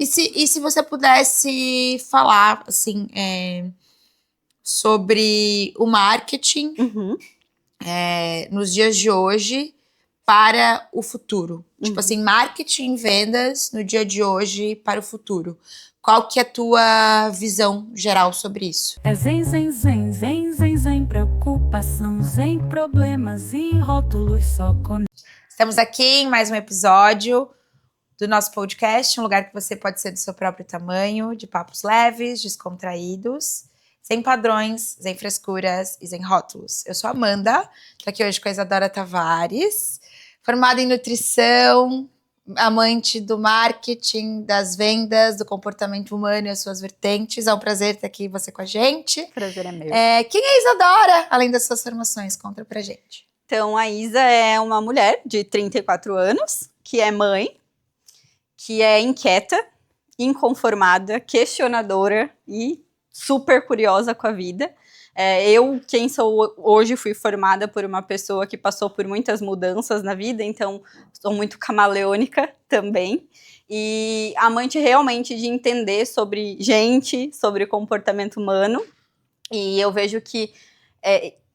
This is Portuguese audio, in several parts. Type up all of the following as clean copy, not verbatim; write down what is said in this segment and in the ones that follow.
E se você pudesse falar, assim, sobre o marketing nos dias de hoje para o futuro? Tipo assim, marketing, vendas no dia de hoje para o futuro. Qual que é a tua visão geral sobre isso? É zen, zen, zen, zen, zen, zen, preocupação, zen, problemas e rótulos só com... Estamos aqui em mais um episódio do nosso podcast, um lugar que você pode ser do seu próprio tamanho, de papos leves, descontraídos, sem padrões, sem frescuras e sem rótulos. Eu sou a Amanda, tô aqui hoje com a Isadora Tavares, formada em nutrição, amante do marketing, das vendas, do comportamento humano e as suas vertentes. É um prazer ter aqui você com a gente. Prazer é meu. Quem é a Isadora, além das suas formações? Conta pra gente. Então, a Isa é uma mulher de 34 anos, que é mãe, que é inquieta, inconformada, questionadora e super curiosa com a vida. Quem sou hoje, fui formada por uma pessoa que passou por muitas mudanças na vida, então sou muito camaleônica também. E amante realmente de entender sobre gente, sobre comportamento humano. E eu vejo que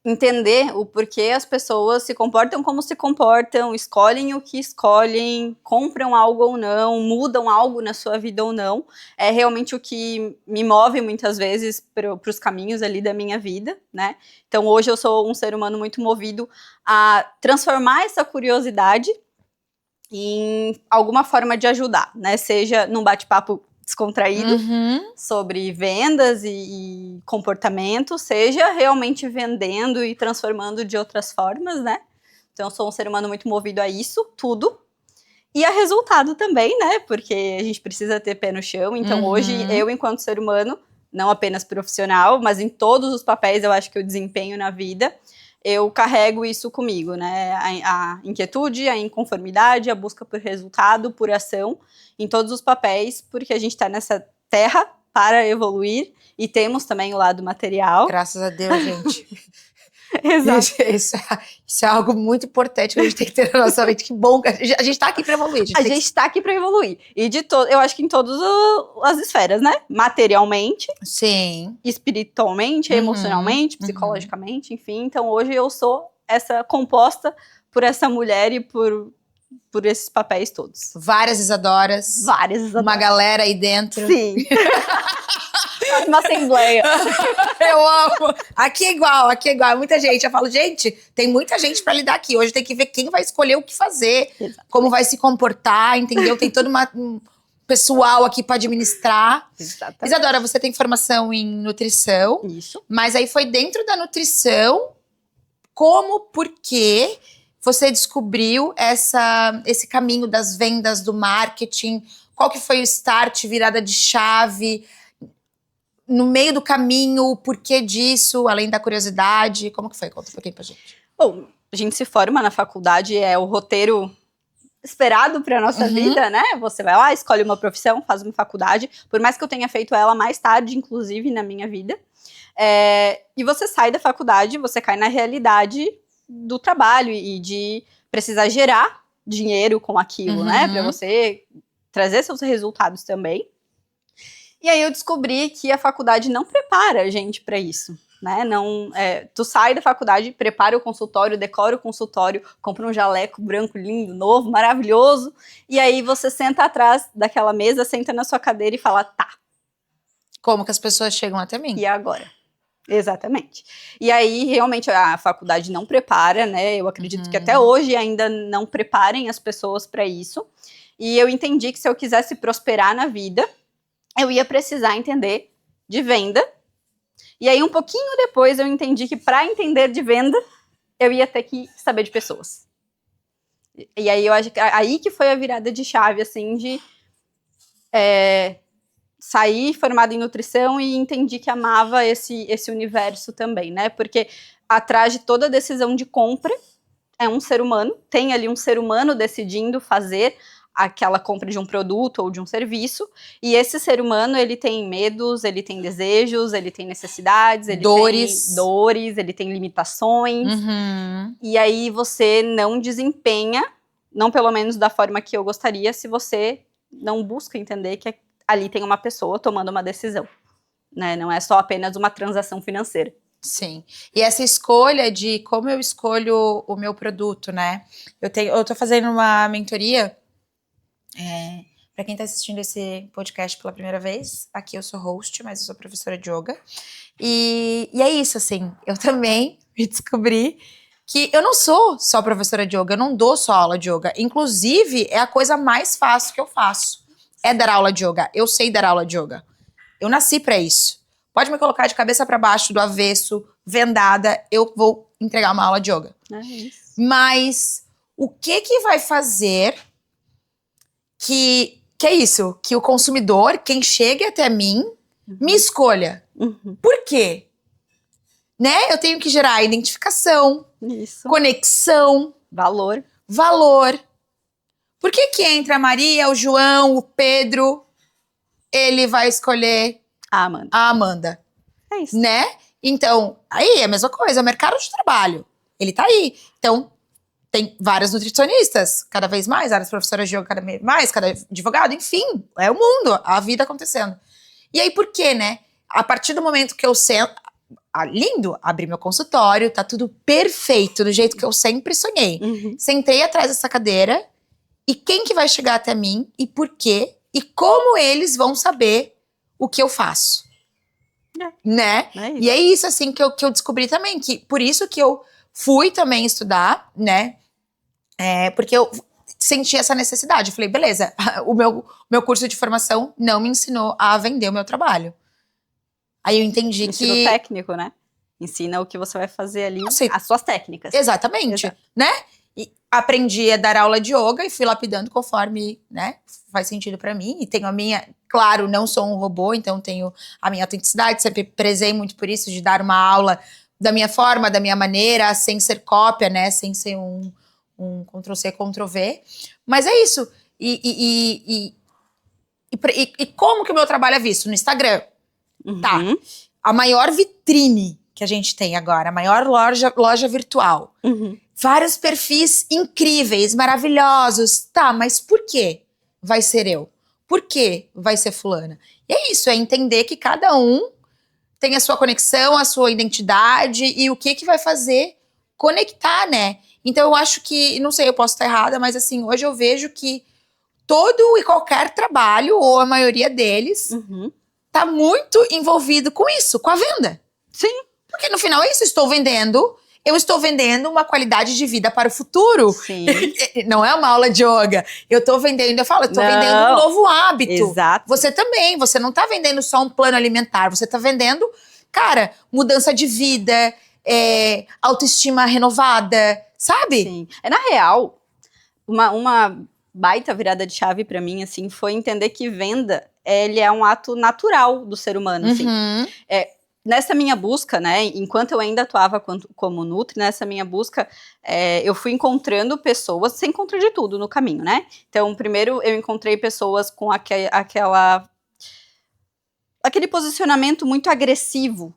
entender o porquê as pessoas se comportam como se comportam, escolhem o que escolhem, compram algo ou não, mudam algo na sua vida ou não, é realmente o que me move muitas vezes para os caminhos ali da minha vida, né? Então hoje eu sou um ser humano muito movido a transformar essa curiosidade em alguma forma de ajudar, né? Seja num bate-papo descontraído sobre vendas e comportamento, seja realmente vendendo e transformando de outras formas, né? Então eu sou um ser humano muito movido a isso, tudo. E a resultado também, né? Porque a gente precisa ter pé no chão. Então hoje eu, enquanto ser humano, não apenas profissional, mas em todos os papéis eu acho que eu desempenho na vida, eu carrego isso comigo, né? A inquietude, a inconformidade, a busca por resultado, por ação, em todos os papéis, porque a gente está nessa terra para evoluir e temos também o lado material. Graças a Deus, gente. Exato. Isso é algo muito importante que a gente tem que ter na nossa mente. Que bom, a gente tá aqui para evoluir. A gente tá aqui para evoluir. E eu acho que em todas as esferas, né? Materialmente. Sim. Espiritualmente, emocionalmente, psicologicamente, enfim. Então hoje eu sou essa composta por essa mulher e por esses papéis todos. Várias Isadoras. Várias Isadoras. Uma galera aí dentro. Sim. Uma assembleia. Eu amo. Aqui é igual. Muita gente. Eu falo, gente, tem muita gente pra lidar aqui. Hoje tem que ver quem vai escolher o que fazer. Exatamente. Como vai se comportar, entendeu? Tem todo um pessoal aqui pra administrar. Exatamente. Isadora, você tem formação em nutrição. Isso. Mas aí foi dentro da nutrição, por que você descobriu esse caminho das vendas, do marketing? Qual que foi o start, virada de chave? No meio do caminho, o porquê disso, além da curiosidade? Como que foi? Conta um pouquinho pra gente. Bom, a gente se forma na faculdade, é o roteiro esperado pra nossa vida, né? Você vai lá, escolhe uma profissão, faz uma faculdade, por mais que eu tenha feito ela mais tarde, inclusive, na minha vida. E você sai da faculdade, você cai na realidade do trabalho e de precisar gerar dinheiro com aquilo, né? Pra você trazer seus resultados também. E aí eu descobri que a faculdade não prepara a gente para isso, né? Tu sai da faculdade, prepara o consultório, decora o consultório, compra um jaleco branco lindo, novo, maravilhoso, e aí você senta atrás daquela mesa, senta na sua cadeira e fala, tá. Como que as pessoas chegam até mim? E agora? Exatamente. E aí, realmente, a faculdade não prepara, né? Eu acredito que até hoje ainda não preparem as pessoas para isso. E eu entendi que se eu quisesse prosperar na vida, eu ia precisar entender de venda. E aí, um pouquinho depois, eu entendi que para entender de venda, eu ia ter que saber de pessoas. E aí, eu acho que aí que foi a virada de chave, assim, de sair formada em nutrição e entendi que amava esse universo também, né? Porque atrás de toda decisão de compra é um ser humano, tem ali um ser humano decidindo fazer aquela compra de um produto ou de um serviço, e esse ser humano, ele tem medos, ele tem desejos, ele tem necessidades, ele tem dores, ele tem limitações, e aí você não desempenha, não pelo menos da forma que eu gostaria, se você não busca entender que ali tem uma pessoa tomando uma decisão, né? Não é só apenas uma transação financeira. Sim. E essa escolha de como eu escolho o meu produto, né? Eu tô fazendo uma mentoria. Para quem tá assistindo esse podcast pela primeira vez, aqui eu sou host, mas eu sou professora de yoga. E é isso, assim, eu também me descobri que eu não sou só professora de yoga, eu não dou só aula de yoga. Inclusive, é a coisa mais fácil que eu faço. É dar aula de yoga. Eu sei dar aula de yoga. Eu nasci pra isso. Pode me colocar de cabeça pra baixo, do avesso, vendada, eu vou entregar uma aula de yoga. É isso. Mas o que vai fazer que é isso? Que o consumidor, quem chegue até mim, me escolha. Uhum. Por quê? Né? Eu tenho que gerar identificação, Isso. conexão, Valor. valor. Por que entra a Maria, o João, o Pedro, ele vai escolher Ah, mano. a Amanda, É isso. né? Então, aí é a mesma coisa, é o mercado de trabalho. Ele tá aí. Então, tem várias nutricionistas, cada vez mais, várias professoras de yoga, cada vez mais, cada advogado, enfim, é o mundo, a vida acontecendo. E aí, por quê, né? A partir do momento que eu sento, lindo, abri meu consultório, tá tudo perfeito, do jeito que eu sempre sonhei. Uhum. Sentei atrás dessa cadeira, e quem que vai chegar até mim, e por quê, e como eles vão saber o que eu faço. Né? É isso. E é isso, assim, que eu descobri também, que por isso que eu fui também estudar, né? Porque eu senti essa necessidade. Eu falei, beleza, o meu curso de formação não me ensinou a vender o meu trabalho. Aí eu entendi Ensino que... técnico, né? Ensina o que você vai fazer ali, Sei. as suas técnicas. Exatamente, Exato. né? E aprendi a dar aula de yoga e fui lapidando conforme, né, faz sentido pra mim. E tenho a minha... Claro, não sou um robô, então tenho a minha autenticidade. Sempre prezei muito por isso, de dar uma aula da minha forma, da minha maneira, sem ser cópia, né? Sem ser um Ctrl-C, Ctrl-V. Mas é isso. E como que o meu trabalho é visto? No Instagram. Uhum. Tá. A maior vitrine que a gente tem agora, a maior loja virtual. Uhum. Vários perfis incríveis, maravilhosos. Tá, mas por que vai ser eu? Por que vai ser fulana? E é isso, é entender que cada um tem a sua conexão, a sua identidade e o que vai fazer conectar, né? Então eu acho que, não sei, eu posso estar errada, mas assim, hoje eu vejo que todo e qualquer trabalho, ou a maioria deles, Uhum. tá muito envolvido com isso, com a venda. Sim. Porque no final é isso, eu estou vendendo uma qualidade de vida para o futuro. Sim. Não é uma aula de yoga. Eu tô vendendo vendendo um novo hábito. Exato. Você também, você não tá vendendo só um plano alimentar, você tá vendendo, cara, mudança de vida, autoestima renovada, sabe? Sim. Na real, uma baita virada de chave pra mim, assim, foi entender que venda, ele é um ato natural do ser humano, assim. Uhum. Nessa minha busca, né, enquanto eu ainda atuava como Nutri, nessa minha busca, eu fui encontrando pessoas, você encontra de tudo no caminho, né? Então, primeiro eu encontrei pessoas com aquele posicionamento muito agressivo,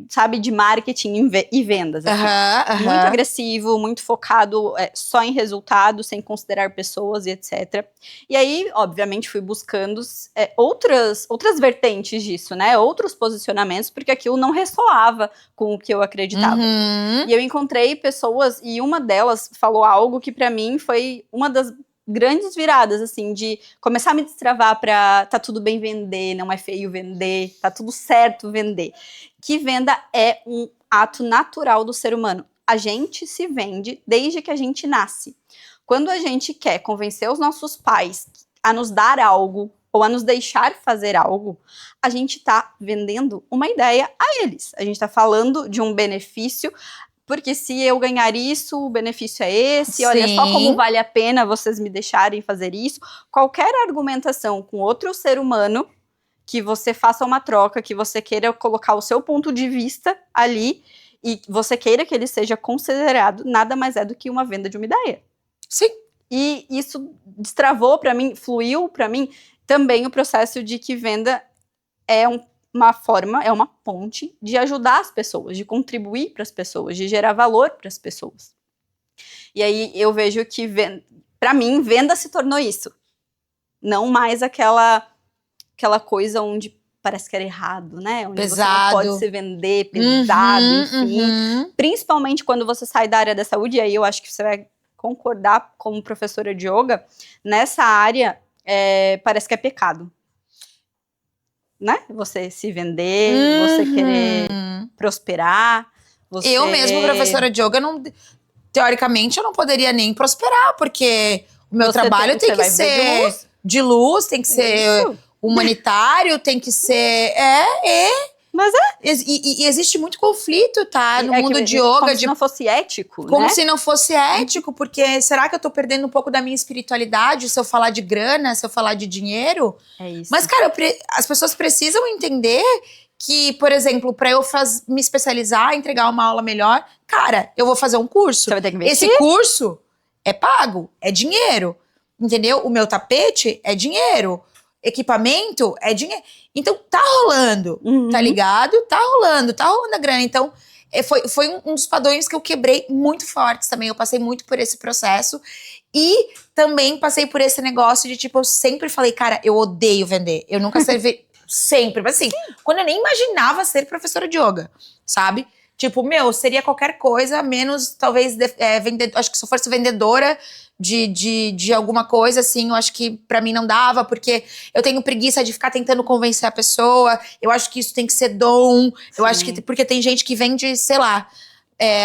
sabe, de marketing e vendas, assim. Muito agressivo, muito focado só em resultado, sem considerar pessoas e etc. E aí, obviamente, fui buscando outras vertentes disso, né? Outros posicionamentos, porque aquilo não ressoava com o que eu acreditava. Uhum. E eu encontrei pessoas, e uma delas falou algo que pra mim foi uma das grandes viradas, assim, de começar a me destravar pra tá tudo bem vender, não é feio vender, tá tudo certo vender. Que venda é um ato natural do ser humano. A gente se vende desde que a gente nasce. Quando a gente quer convencer os nossos pais a nos dar algo ou a nos deixar fazer algo, a gente tá vendendo uma ideia a eles. A gente tá falando de um benefício, porque se eu ganhar isso, o benefício é esse, olha só como vale a pena vocês me deixarem fazer isso. Qualquer argumentação com outro ser humano, que você faça uma troca, que você queira colocar o seu ponto de vista ali, e você queira que ele seja considerado, nada mais é do que uma venda de uma ideia. Sim. E isso destravou para mim, fluiu para mim, também o processo de que venda é uma forma, é uma ponte de ajudar as pessoas, de contribuir para as pessoas, de gerar valor para as pessoas. E aí eu vejo que, para mim, venda se tornou isso. Não mais aquela aquela coisa onde parece que era errado, né? Onde Pesado. você não pode se vender, pesado, enfim. Principalmente quando você sai da área da saúde, e aí eu acho que você vai concordar como professora de yoga, nessa área parece que é pecado. Né? Você se vender, você querer prosperar. Eu mesmo, professora de yoga, teoricamente eu não poderia nem prosperar, porque o meu trabalho tem que ser de luz, tem que ser humanitário, tem que ser... Mas E existe muito conflito, tá? No mundo de yoga. Como se não fosse ético, Como né? se não fosse ético, porque será que eu tô perdendo um pouco da minha espiritualidade se eu falar de grana, se eu falar de dinheiro? É isso. Mas, cara, as pessoas precisam entender que, por exemplo, para eu me especializar, entregar uma aula melhor, cara, eu vou fazer um curso. Você vai ter que investir. Esse curso é pago, é dinheiro. Entendeu? O meu tapete é dinheiro. Equipamento é dinheiro. Então, tá rolando, tá ligado? Tá rolando a grana. Então, foi um dos padrões que eu quebrei muito fortes também. Eu passei muito por esse processo. E também passei por esse negócio de, tipo, eu sempre falei, cara, eu odeio vender. Eu nunca servi... Sempre. Mas assim, quando eu nem imaginava ser professora de yoga, sabe? Tipo, seria qualquer coisa, menos talvez acho que se eu fosse vendedora de alguma coisa, assim, eu acho que pra mim não dava, porque eu tenho preguiça de ficar tentando convencer a pessoa, eu acho que isso tem que ser dom, eu acho que, porque tem gente que vende, sei lá,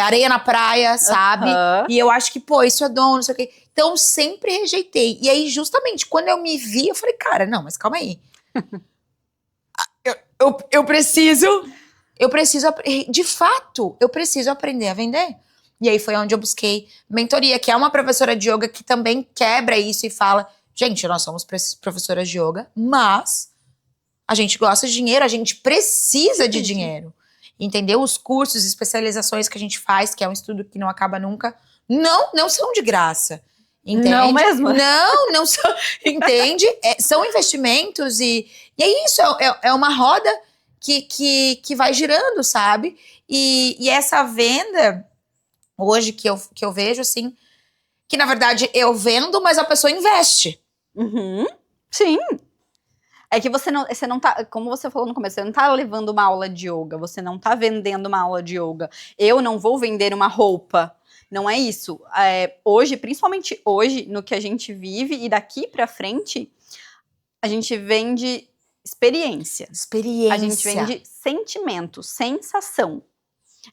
areia na praia, sabe? E eu acho que, isso é dom, não sei o quê. Então, sempre rejeitei. E aí, justamente, quando eu me vi, eu falei, cara, não, mas calma aí. Eu preciso, de fato, eu preciso aprender a vender. E aí foi onde eu busquei mentoria, que é uma professora de yoga que também quebra isso e fala, gente, nós somos professoras de yoga, mas a gente gosta de dinheiro, a gente precisa de dinheiro. Entendeu? Os cursos, especializações que a gente faz, que é um estudo que não acaba nunca, não são de graça. Entende? Não mesmo? Não são, entende? São investimentos e é isso, é uma roda que vai girando, sabe? E essa venda, hoje que eu vejo, assim, que na verdade eu vendo, mas a pessoa investe. Sim. É que você não tá, como você falou no começo, você não tá levando uma aula de yoga, você não tá vendendo uma aula de yoga. Eu não vou vender uma roupa. Não é isso. Hoje, principalmente hoje, no que a gente vive e daqui pra frente, a gente vende experiência. A gente vende sentimento, sensação.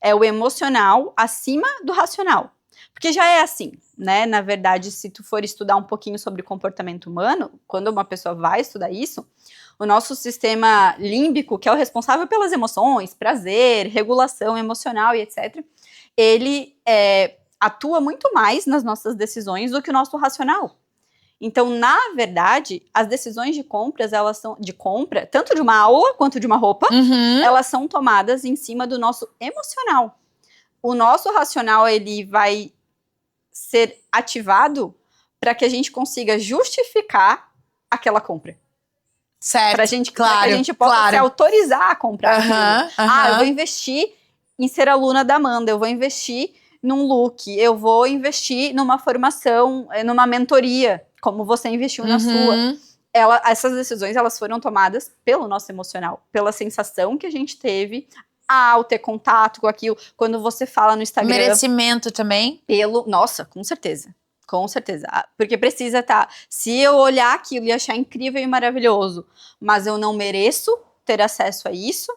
É o emocional acima do racional. Porque já é assim, né? Na verdade, se tu for estudar um pouquinho sobre comportamento humano, quando uma pessoa vai estudar isso, o nosso sistema límbico, que é o responsável pelas emoções, prazer, regulação emocional e etc., ele atua muito mais nas nossas decisões do que o nosso racional. Então, na verdade, as decisões de compras, elas são de compra, tanto de uma aula quanto de uma roupa, elas são tomadas em cima do nosso emocional. O nosso racional, ele vai ser ativado para que a gente consiga justificar aquela compra. Certo, pra que a gente possa se autorizar a comprar aquilo. Eu vou investir em ser aluna da Amanda, eu vou investir num look, eu vou investir numa formação, numa mentoria, como você investiu na sua. Essas decisões, elas foram tomadas pelo nosso emocional, pela sensação que a gente teve ao ter contato com aquilo. Quando você fala no Instagram... Merecimento também? Nossa, com certeza. Com certeza. Porque precisa estar... Se eu olhar aquilo e achar incrível e maravilhoso, mas eu não mereço ter acesso a isso,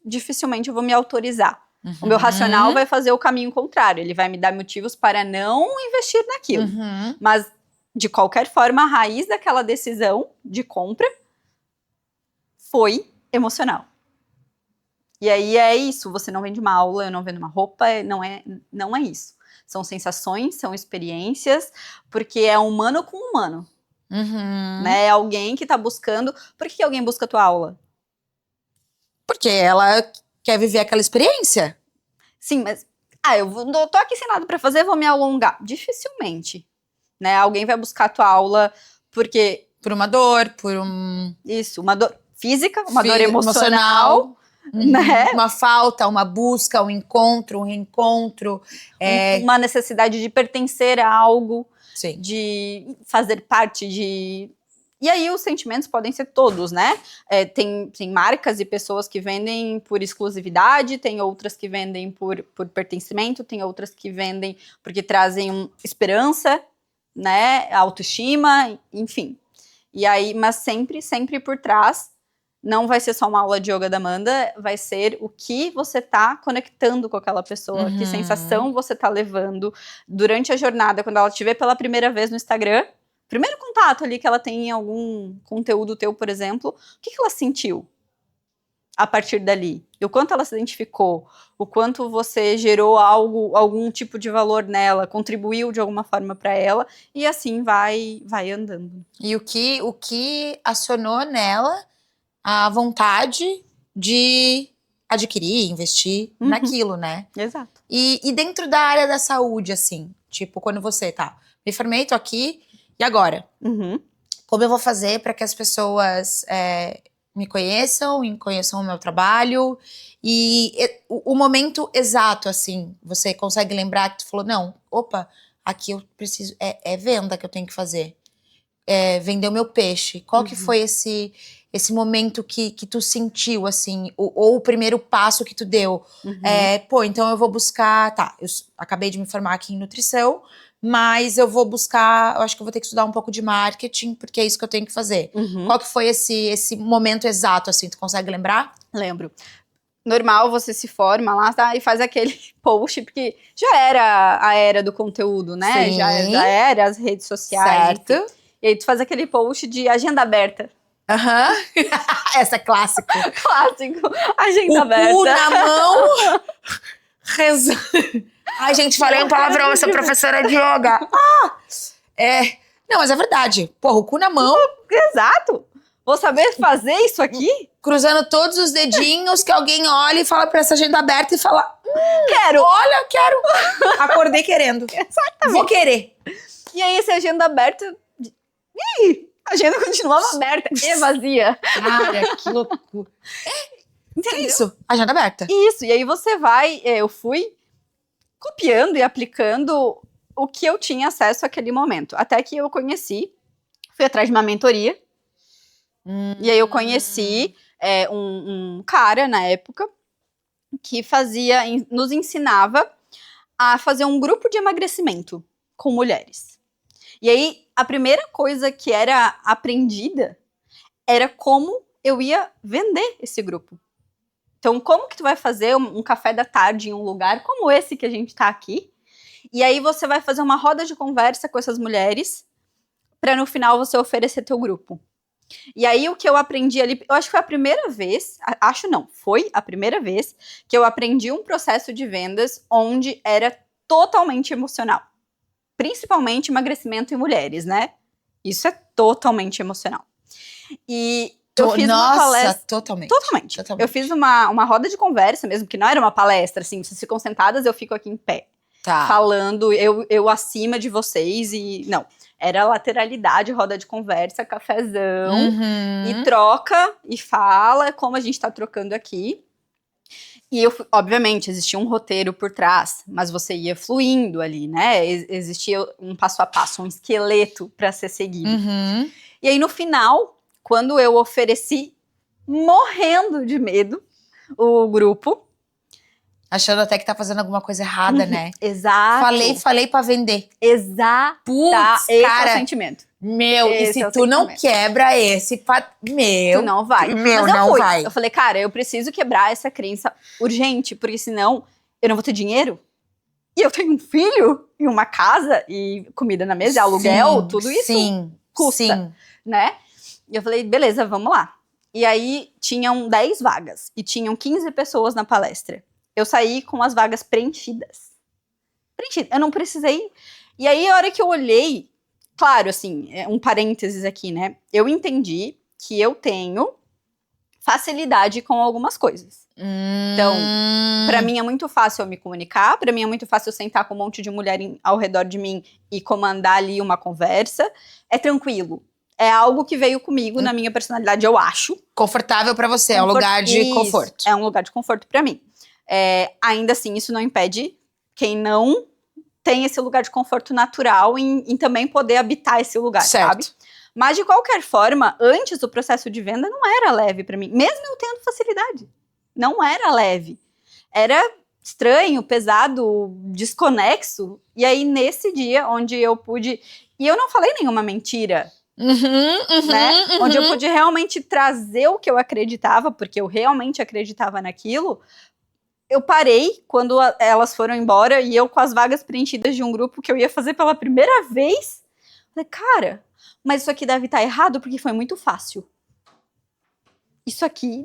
dificilmente eu vou me autorizar. O meu racional vai fazer o caminho contrário. Ele vai me dar motivos para não investir naquilo. Mas, de qualquer forma, a raiz daquela decisão de compra foi emocional. E aí é isso. Você não vende uma aula, eu não vendo uma roupa. Não é isso. São sensações, são experiências, porque é humano com humano. Né? É alguém que está buscando... Por que alguém busca a tua aula? Porque ela quer viver aquela experiência. Sim, mas... eu tô aqui sem nada pra fazer, vou me alongar. Dificilmente. Né? Alguém vai buscar a tua aula porque... Por uma dor, Isso, uma dor física, uma dor emocional. Né? Uma falta, uma busca, um encontro, um reencontro. Uma necessidade de pertencer a algo. Sim. De fazer parte de... E aí os sentimentos podem ser todos, né? Tem marcas e pessoas que vendem por exclusividade, tem outras que vendem por pertencimento, tem outras que vendem porque trazem esperança, né? Autoestima, enfim. E aí, mas sempre por trás, não vai ser só uma aula de yoga da Amanda, vai ser o que você tá conectando com aquela pessoa, que sensação você tá levando durante a jornada, quando ela te vê pela primeira vez no Instagram, primeiro contato ali que ela tem em algum conteúdo teu, por exemplo, o que ela sentiu a partir dali? E o quanto ela se identificou? O quanto você gerou algum tipo de valor nela, contribuiu de alguma forma para ela, e assim vai andando. E o que acionou nela a vontade de adquirir, investir naquilo, né? Exato. E dentro da área da saúde, assim, tipo, quando você me formei, tô aqui, e agora? Como eu vou fazer para que as pessoas me conheçam e conheçam o meu trabalho? E o momento exato, assim, você consegue lembrar que tu falou, não, opa, aqui eu preciso, é venda que eu tenho que fazer. Vender o meu peixe. Qual que foi esse momento que tu sentiu, assim, ou o primeiro passo que tu deu? Então eu vou buscar, eu acabei de me formar aqui em nutrição, mas eu vou buscar, eu acho que eu vou ter que estudar um pouco de marketing, porque é isso que eu tenho que fazer. Qual que foi esse momento exato, assim, tu consegue lembrar? Lembro. Normal, você se forma lá, e faz aquele post, porque já era a era do conteúdo, né? Sim. Já era as redes sociais. Certo. Enfim. E aí tu faz aquele post de agenda aberta. Essa é clássico. Clássico. Agenda aberta. O cu na mão, rezando. Ai, gente, falei um palavrão, eu sou professora de yoga. Não, mas é verdade. Porra, o cu na mão. Exato. Vou saber fazer isso aqui? Cruzando todos os dedinhos, que alguém olha e fala pra essa agenda aberta e fala... Quero. Olha, quero. Acordei querendo. Exatamente. Vou querer. E aí, essa agenda aberta... a agenda continuava aberta e vazia. Cara, que loucura. É isso, agenda aberta. Isso, e aí você vai... eu fui copiando e aplicando o que eu tinha acesso àquele momento. Até que eu fui atrás de uma mentoria. E aí eu conheci um cara, na época, que nos ensinava a fazer um grupo de emagrecimento com mulheres. E aí, a primeira coisa que era aprendida era como eu ia vender esse grupo. Então, como que tu vai fazer um café da tarde em um lugar como esse que a gente tá aqui? E aí você vai fazer uma roda de conversa com essas mulheres para no final você oferecer teu grupo. E aí o que eu aprendi ali, eu acho que foi a primeira vez, foi a primeira vez que eu aprendi um processo de vendas onde era totalmente emocional. Principalmente emagrecimento em mulheres, né? Isso é totalmente emocional. E eu fiz uma palestra... Totalmente. Eu fiz uma roda de conversa mesmo, que não era uma palestra, assim, vocês ficam sentadas, eu fico aqui em pé. Falando, eu acima de vocês e... Não, era lateralidade, roda de conversa, cafezão, e troca, e fala, como a gente tá trocando aqui. E obviamente, existia um roteiro por trás, mas você ia fluindo ali, né? Existia um passo a passo, um esqueleto para ser seguido. E aí, no final, quando eu ofereci, morrendo de medo, o grupo... Achando até que tá fazendo alguma coisa errada, né? Exato. Falei pra vender. Exato. Putz, esse cara. é o sentimento. E se tu não quebra esse... Tu não vai. Mas eu não vai. Eu falei, cara, eu preciso quebrar essa crença urgente, porque senão eu não vou ter dinheiro. E eu tenho um filho, e uma casa, e comida na mesa, aluguel, tudo isso custa, né? E eu falei, beleza, vamos lá. E aí, tinham 10 vagas, e tinham 15 pessoas na palestra. Eu saí com as vagas preenchidas. Eu não precisei. E aí, a hora que eu olhei, claro, assim, um parênteses aqui, né? Eu entendi que eu tenho facilidade com algumas coisas. Então, pra mim é muito fácil eu me comunicar, pra mim é muito fácil eu sentar com um monte de mulher ao redor de mim e comandar ali uma conversa. É tranquilo. É algo que veio comigo na minha personalidade, eu acho. Confortável pra você, é um lugar de conforto. É um lugar de conforto pra mim. Ainda assim, isso não impede quem não tem esse lugar de conforto natural em também poder habitar esse lugar, sabe? Mas, de qualquer forma, antes o processo de venda não era leve para mim. Mesmo eu tendo facilidade. Não era leve. Era estranho, pesado, desconexo. E aí, nesse dia, onde eu pude... E eu não falei nenhuma mentira. Né? Onde eu pude realmente trazer o que eu acreditava, porque eu realmente acreditava naquilo. Eu parei quando elas foram embora e eu com as vagas preenchidas de um grupo que eu ia fazer pela primeira vez. Falei, cara, mas isso aqui deve estar errado porque foi muito fácil. Isso aqui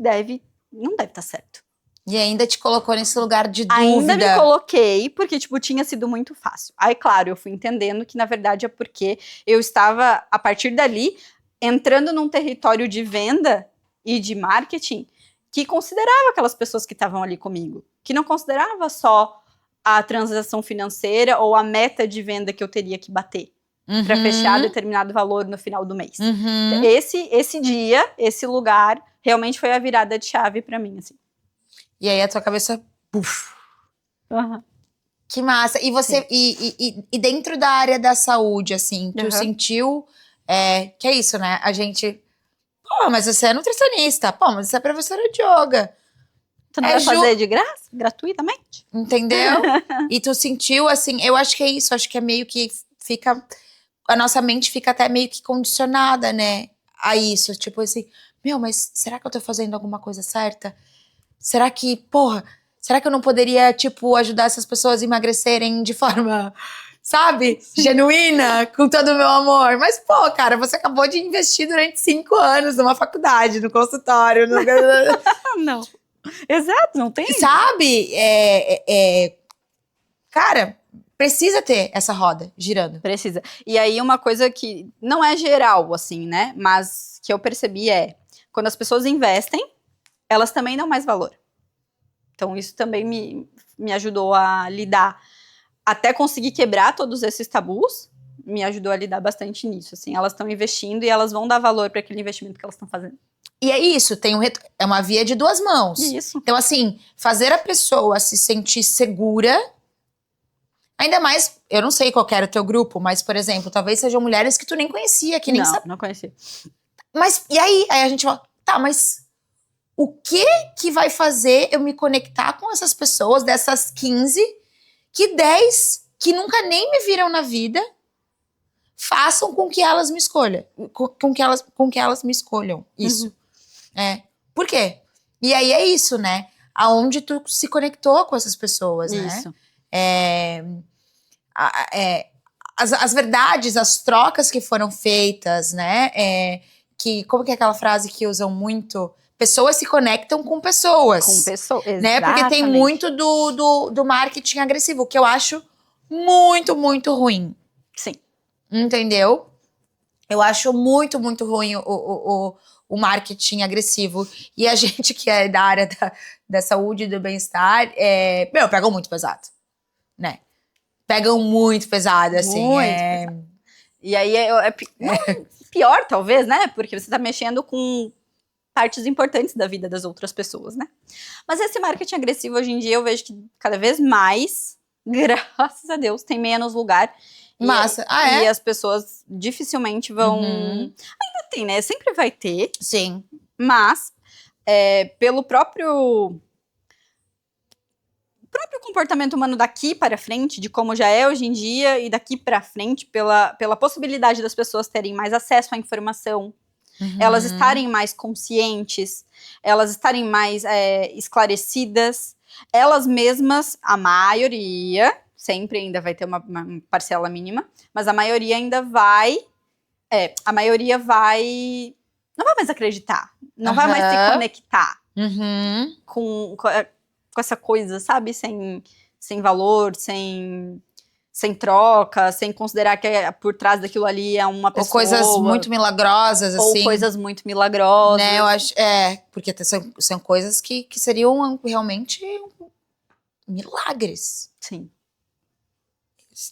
não deve estar certo. E ainda te colocou nesse lugar de dúvida. Ainda me coloquei, porque, tipo, tinha sido muito fácil. Aí, claro, eu fui entendendo que, na verdade, é porque eu estava, a partir dali, entrando num território de venda e de marketing que considerava aquelas pessoas que estavam ali comigo. Que não considerava só a transação financeira ou a meta de venda que eu teria que bater para fechar determinado valor no final do mês. Esse dia, esse lugar, realmente foi a virada de chave para mim, assim. E aí a tua cabeça... Puf. Que massa. E você... E dentro da área da saúde, assim, tu sentiu... que é isso, né? A gente... Pô, mas você é nutricionista. Pô, mas você é professora de yoga. Tu não vai fazer de graça? Gratuitamente? Entendeu? E tu sentiu, assim... Eu acho que é isso. Acho que é meio que fica... A nossa mente fica até meio que condicionada, né? A isso. Tipo assim... Meu, mas será que eu tô fazendo alguma coisa certa? Será que, será que eu não poderia, tipo, ajudar essas pessoas a emagrecerem de forma, sabe, genuína, com todo o meu amor? Mas, cara, você acabou de investir durante 5 anos numa faculdade, no consultório. Não. Exato, não tem. Sabe? Cara, precisa ter essa roda girando. Precisa. E aí, uma coisa que não é geral, assim, né? Mas que eu percebi quando as pessoas investem, elas também dão mais valor. Então, isso também me ajudou a lidar, até conseguir quebrar todos esses tabus, me ajudou a lidar bastante nisso, assim. Elas estão investindo e elas vão dar valor para aquele investimento que elas estão fazendo. E é isso, é uma via de 2 mãos. Isso. Então, assim, fazer a pessoa se sentir segura, ainda mais, eu não sei qual era o teu grupo, mas, por exemplo, talvez sejam mulheres que tu nem conhecia, que nem sabe. Não conhecia. Mas, e aí? Aí a gente fala, tá, mas... O que vai fazer eu me conectar com essas pessoas, dessas 15, que 10 que nunca nem me viram na vida, façam com que elas me escolham. Com que elas me escolham. Isso. Por quê? E aí é isso, né? Aonde tu se conectou com essas pessoas, isso. né? As verdades, as trocas que foram feitas, né? Como que é aquela frase que usam muito... Pessoas se conectam com pessoas. Com pessoas, né? Porque tem muito do marketing agressivo, que eu acho muito, muito ruim. Sim. Entendeu? Eu acho muito, muito ruim o marketing agressivo. E a gente que é da área da saúde e do bem-estar, pegam muito pesado, né? Pegam muito pesado, assim. Muito pesado. E aí pior, talvez, né? Porque você tá mexendo com partes importantes da vida das outras pessoas, né? Mas esse marketing agressivo, hoje em dia, eu vejo que cada vez mais, graças a Deus, tem menos lugar. Massa. E as pessoas dificilmente vão... Ainda tem, né? Sempre vai ter. Sim. Mas, pelo próprio comportamento humano daqui para frente, de como já é hoje em dia, e daqui para frente, pela possibilidade das pessoas terem mais acesso à informação, elas estarem mais conscientes, elas estarem mais esclarecidas, elas mesmas, a maioria, sempre ainda vai ter uma parcela mínima, mas a maioria ainda vai, não vai mais acreditar, não vai mais se conectar com essa coisa, sabe, sem valor, sem troca, sem considerar que por trás daquilo ali é uma pessoa. Ou coisas muito milagrosas, assim. Ou coisas muito milagrosas. Né, eu acho, porque são coisas que seriam realmente milagres. Sim.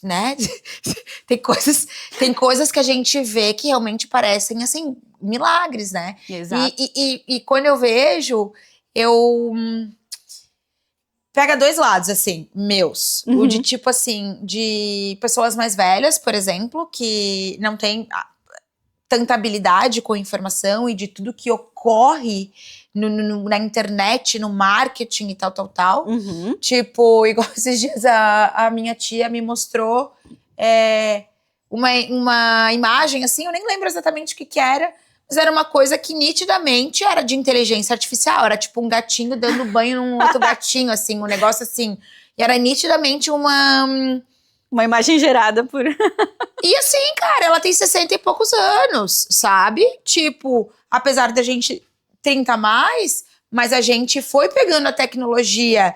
Né? Tem coisas que a gente vê que realmente parecem, assim, milagres, né? Exato. E quando eu vejo, pega 2 lados, assim, meus. O de, tipo assim, de pessoas mais velhas, por exemplo, que não tem tanta habilidade com informação e de tudo que ocorre na internet, no marketing e tal. Uhum. Tipo, igual esses dias a minha tia me mostrou uma imagem, assim, eu nem lembro exatamente o que era, mas era uma coisa que nitidamente era de inteligência artificial, era tipo um gatinho dando banho num outro gatinho, assim, um negócio assim. E era nitidamente Uma imagem gerada por... E assim, cara, ela tem 60 e poucos anos, sabe? Tipo, apesar da gente 30 a mais, mas a gente foi pegando a tecnologia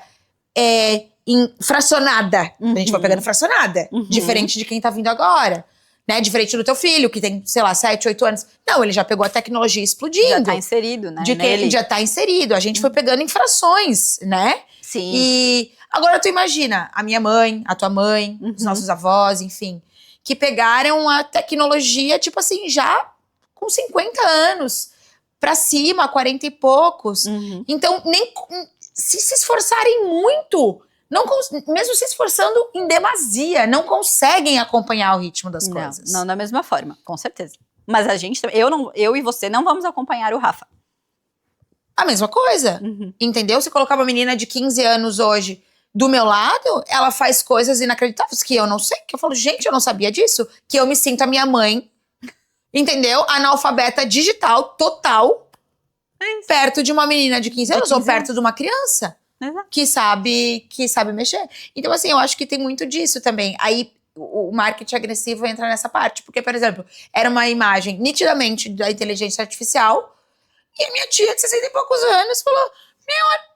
fracionada. Uhum. A gente foi pegando fracionada. Uhum. Diferente de quem tá vindo agora. Né? Diferente do teu filho, que tem, sei lá, 7, 8 anos. Não, ele já pegou a tecnologia explodindo. Já tá inserido, né? Já tá inserido. A gente foi pegando em frações, né? Sim. E agora tu imagina, a minha mãe, a tua mãe, os nossos avós, enfim, que pegaram a tecnologia, tipo assim, já com 50 anos pra cima, 40 e poucos. Uhum. Então, nem se esforçarem muito, mesmo se esforçando em demasia, não conseguem acompanhar o ritmo das coisas. Não da mesma forma, com certeza. Mas a gente, eu e você não vamos acompanhar o Rafa. A mesma coisa, entendeu? Se colocar uma menina de 15 anos hoje do meu lado, ela faz coisas inacreditáveis que eu não sei, que eu falo, gente, eu não sabia disso, que eu me sinto a minha mãe, entendeu? Analfabeta digital, total, perto de uma menina de 15 anos ou perto de uma criança que sabe mexer. Então, assim, eu acho que tem muito disso também. Aí, o marketing agressivo entra nessa parte, porque, por exemplo, era uma imagem nitidamente da inteligência artificial. E a minha tia de 60 e poucos anos falou,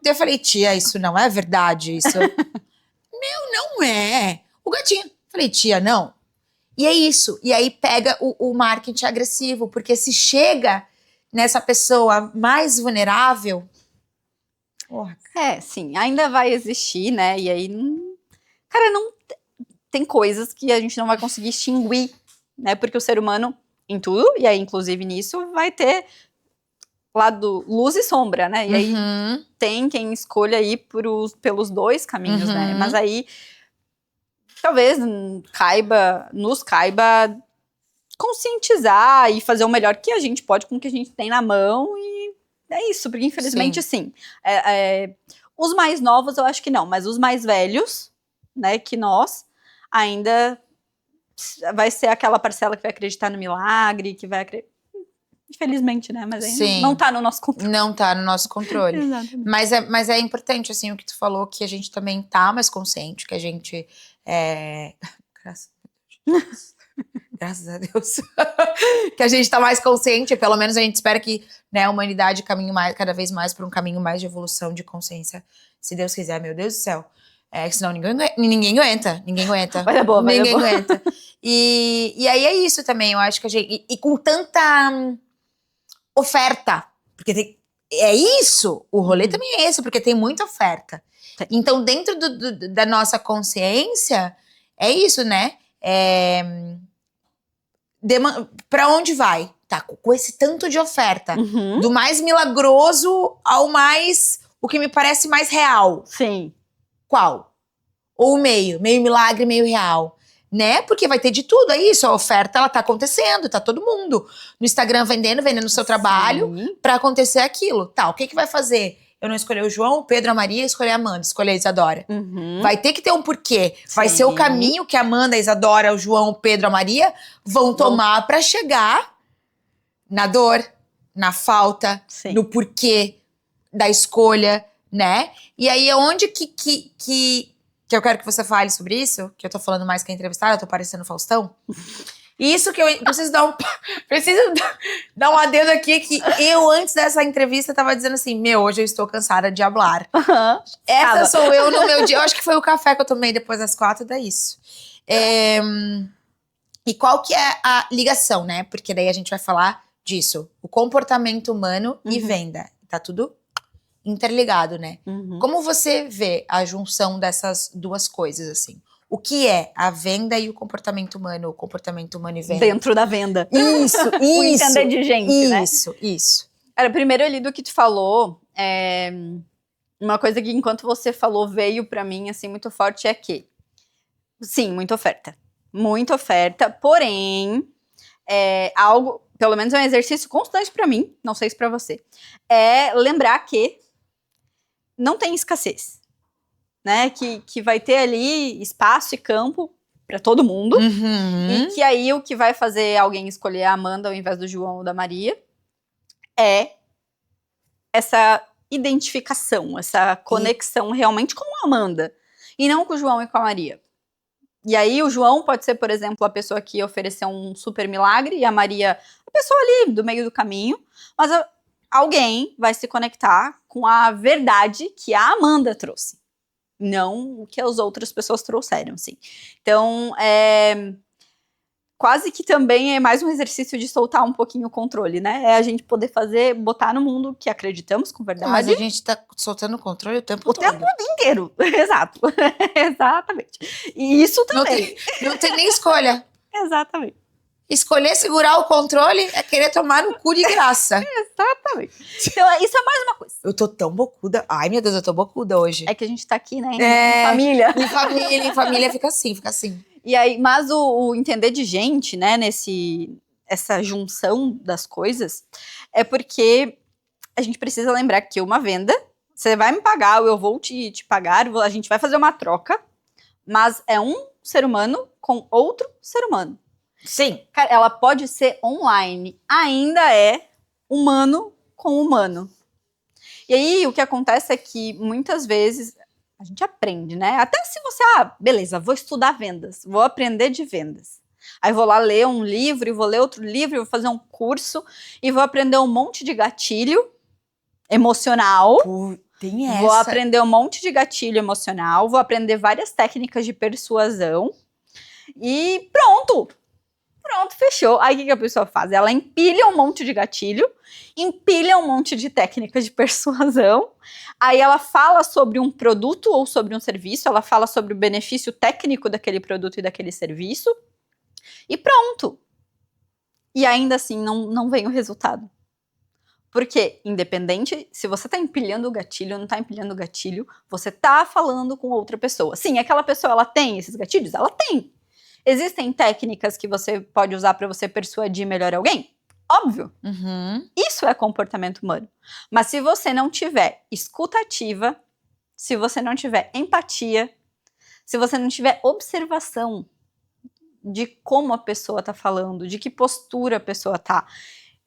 eu falei, tia, isso não é verdade, isso... não é. O gatinho. Falei, tia, não. E é isso. E aí pega o marketing agressivo, porque se chega nessa pessoa mais vulnerável... Porra. Sim, ainda vai existir, né, e aí... Cara, não... Tem coisas que a gente não vai conseguir extinguir, né, porque o ser humano, em tudo, e aí inclusive nisso, vai ter... lado luz e sombra, né? E aí tem quem escolha ir pelos dois caminhos, né? Mas aí talvez nos caiba conscientizar e fazer o melhor que a gente pode com o que a gente tem na mão e é isso, porque infelizmente assim, os mais novos eu acho que não, mas os mais velhos, né, que nós ainda vai ser aquela parcela que vai acreditar no milagre, que vai acreditar. Infelizmente, né? Mas aí não tá no nosso controle. Não tá no nosso controle. Mas é importante, assim, o que tu falou, que a gente também tá mais consciente, que a gente Graças a Deus. Que a gente tá mais consciente, pelo menos a gente espera que, né, a humanidade caminhe cada vez mais para um caminho mais de evolução de consciência. Se Deus quiser, meu Deus do céu. Senão ninguém aguenta. Vai dar boa, ninguém aguenta. E aí é isso também, eu acho que a gente... E com tanta... oferta, porque é isso, o rolê também é esse, porque tem muita oferta. Então, dentro da nossa consciência, é isso, né? Pra onde vai? Tá, com esse tanto de oferta, do mais milagroso ao mais, o que me parece mais real. Sim. Qual? Ou o meio milagre, meio real. Né? Porque vai ter de tudo, é isso, a oferta ela tá acontecendo, tá todo mundo no Instagram vendendo o seu trabalho pra acontecer aquilo. Tá, o que vai fazer? Eu não escolher o João, o Pedro, a Maria, escolher a Amanda, escolher a Isadora. Vai ter que ter um porquê. Vai ser o caminho que a Amanda, a Isadora, o João, o Pedro, a Maria vão tomar pra chegar na dor, na falta, no porquê da escolha, né? E aí é onde que eu quero que você fale sobre isso, que eu tô falando mais que a entrevistada, eu tô parecendo Faustão. E isso que eu preciso dar um adendo aqui, que eu, antes dessa entrevista, tava dizendo assim, hoje eu estou cansada de hablar. Essa sou eu no meu dia. Eu acho que foi o café que eu tomei depois das 4, daí isso. E qual que é a ligação, né? Porque daí a gente vai falar disso. O comportamento humano e venda. Tá tudo interligado, né? Como você vê a junção dessas duas coisas, assim? O que é a venda e o comportamento humano e venda? Dentro da venda. Isso. O entender de gente, né? Isso. Cara, primeiro ali do que tu falou, uma coisa que enquanto você falou veio pra mim, assim, muito forte é que, sim, muita oferta, porém, pelo menos é um exercício constante pra mim, não sei se pra você, é lembrar que não tem escassez, né? Que vai ter ali espaço e campo pra todo mundo. E que aí o que vai fazer alguém escolher a Amanda ao invés do João ou da Maria é essa identificação, essa conexão realmente com a Amanda e não com o João e com a Maria. E aí o João pode ser, por exemplo, a pessoa que ofereceu um super milagre e a Maria, a pessoa ali do meio do caminho, mas alguém vai se conectar com a verdade que a Amanda trouxe, não o que as outras pessoas trouxeram, sim. Então, quase que também é mais um exercício de soltar um pouquinho o controle, né? É a gente poder botar no mundo que acreditamos com verdade. Mas a gente tá soltando o controle o tempo todo. O tempo inteiro, exato. Exatamente. E isso também. Não tem nem escolha. Exatamente. Escolher segurar o controle é querer tomar no cu de graça. Exatamente. Então, isso é mais uma coisa. Eu tô tão bocuda. Ai, meu Deus, eu tô bocuda hoje. É que a gente tá aqui, né? É. Em família. Em família fica assim, fica assim. E aí, mas o entender de gente, né, essa junção das coisas, é porque a gente precisa lembrar que uma venda, você vai me pagar, ou eu vou te pagar, a gente vai fazer uma troca, mas é um ser humano com outro ser humano. Sim. Cara, ela pode ser online, ainda é humano com humano. E aí, o que acontece é que, muitas vezes, a gente aprende, né? Até se você, beleza, vou estudar vendas, vou aprender de vendas. Aí vou lá ler um livro, e vou ler outro livro, e vou fazer um curso, e vou aprender um monte de gatilho emocional. Tem essa. Vou aprender um monte de gatilho emocional, vou aprender várias técnicas de persuasão, e pronto! Pronto, fechou. Aí o que a pessoa faz? Ela empilha um monte de gatilho, empilha um monte de técnicas de persuasão, aí ela fala sobre um produto ou sobre um serviço, ela fala sobre o benefício técnico daquele produto e daquele serviço, e pronto. E ainda assim não vem o resultado. Porque, independente, se você tá empilhando o gatilho ou não tá empilhando o gatilho, você tá falando com outra pessoa. Sim, aquela pessoa, ela tem esses gatilhos? Ela tem. Existem técnicas que você pode usar para você persuadir melhor alguém? Óbvio. Isso é comportamento humano. Mas se você não tiver escuta ativa, se você não tiver empatia, se você não tiver observação de como a pessoa tá falando, de que postura a pessoa tá,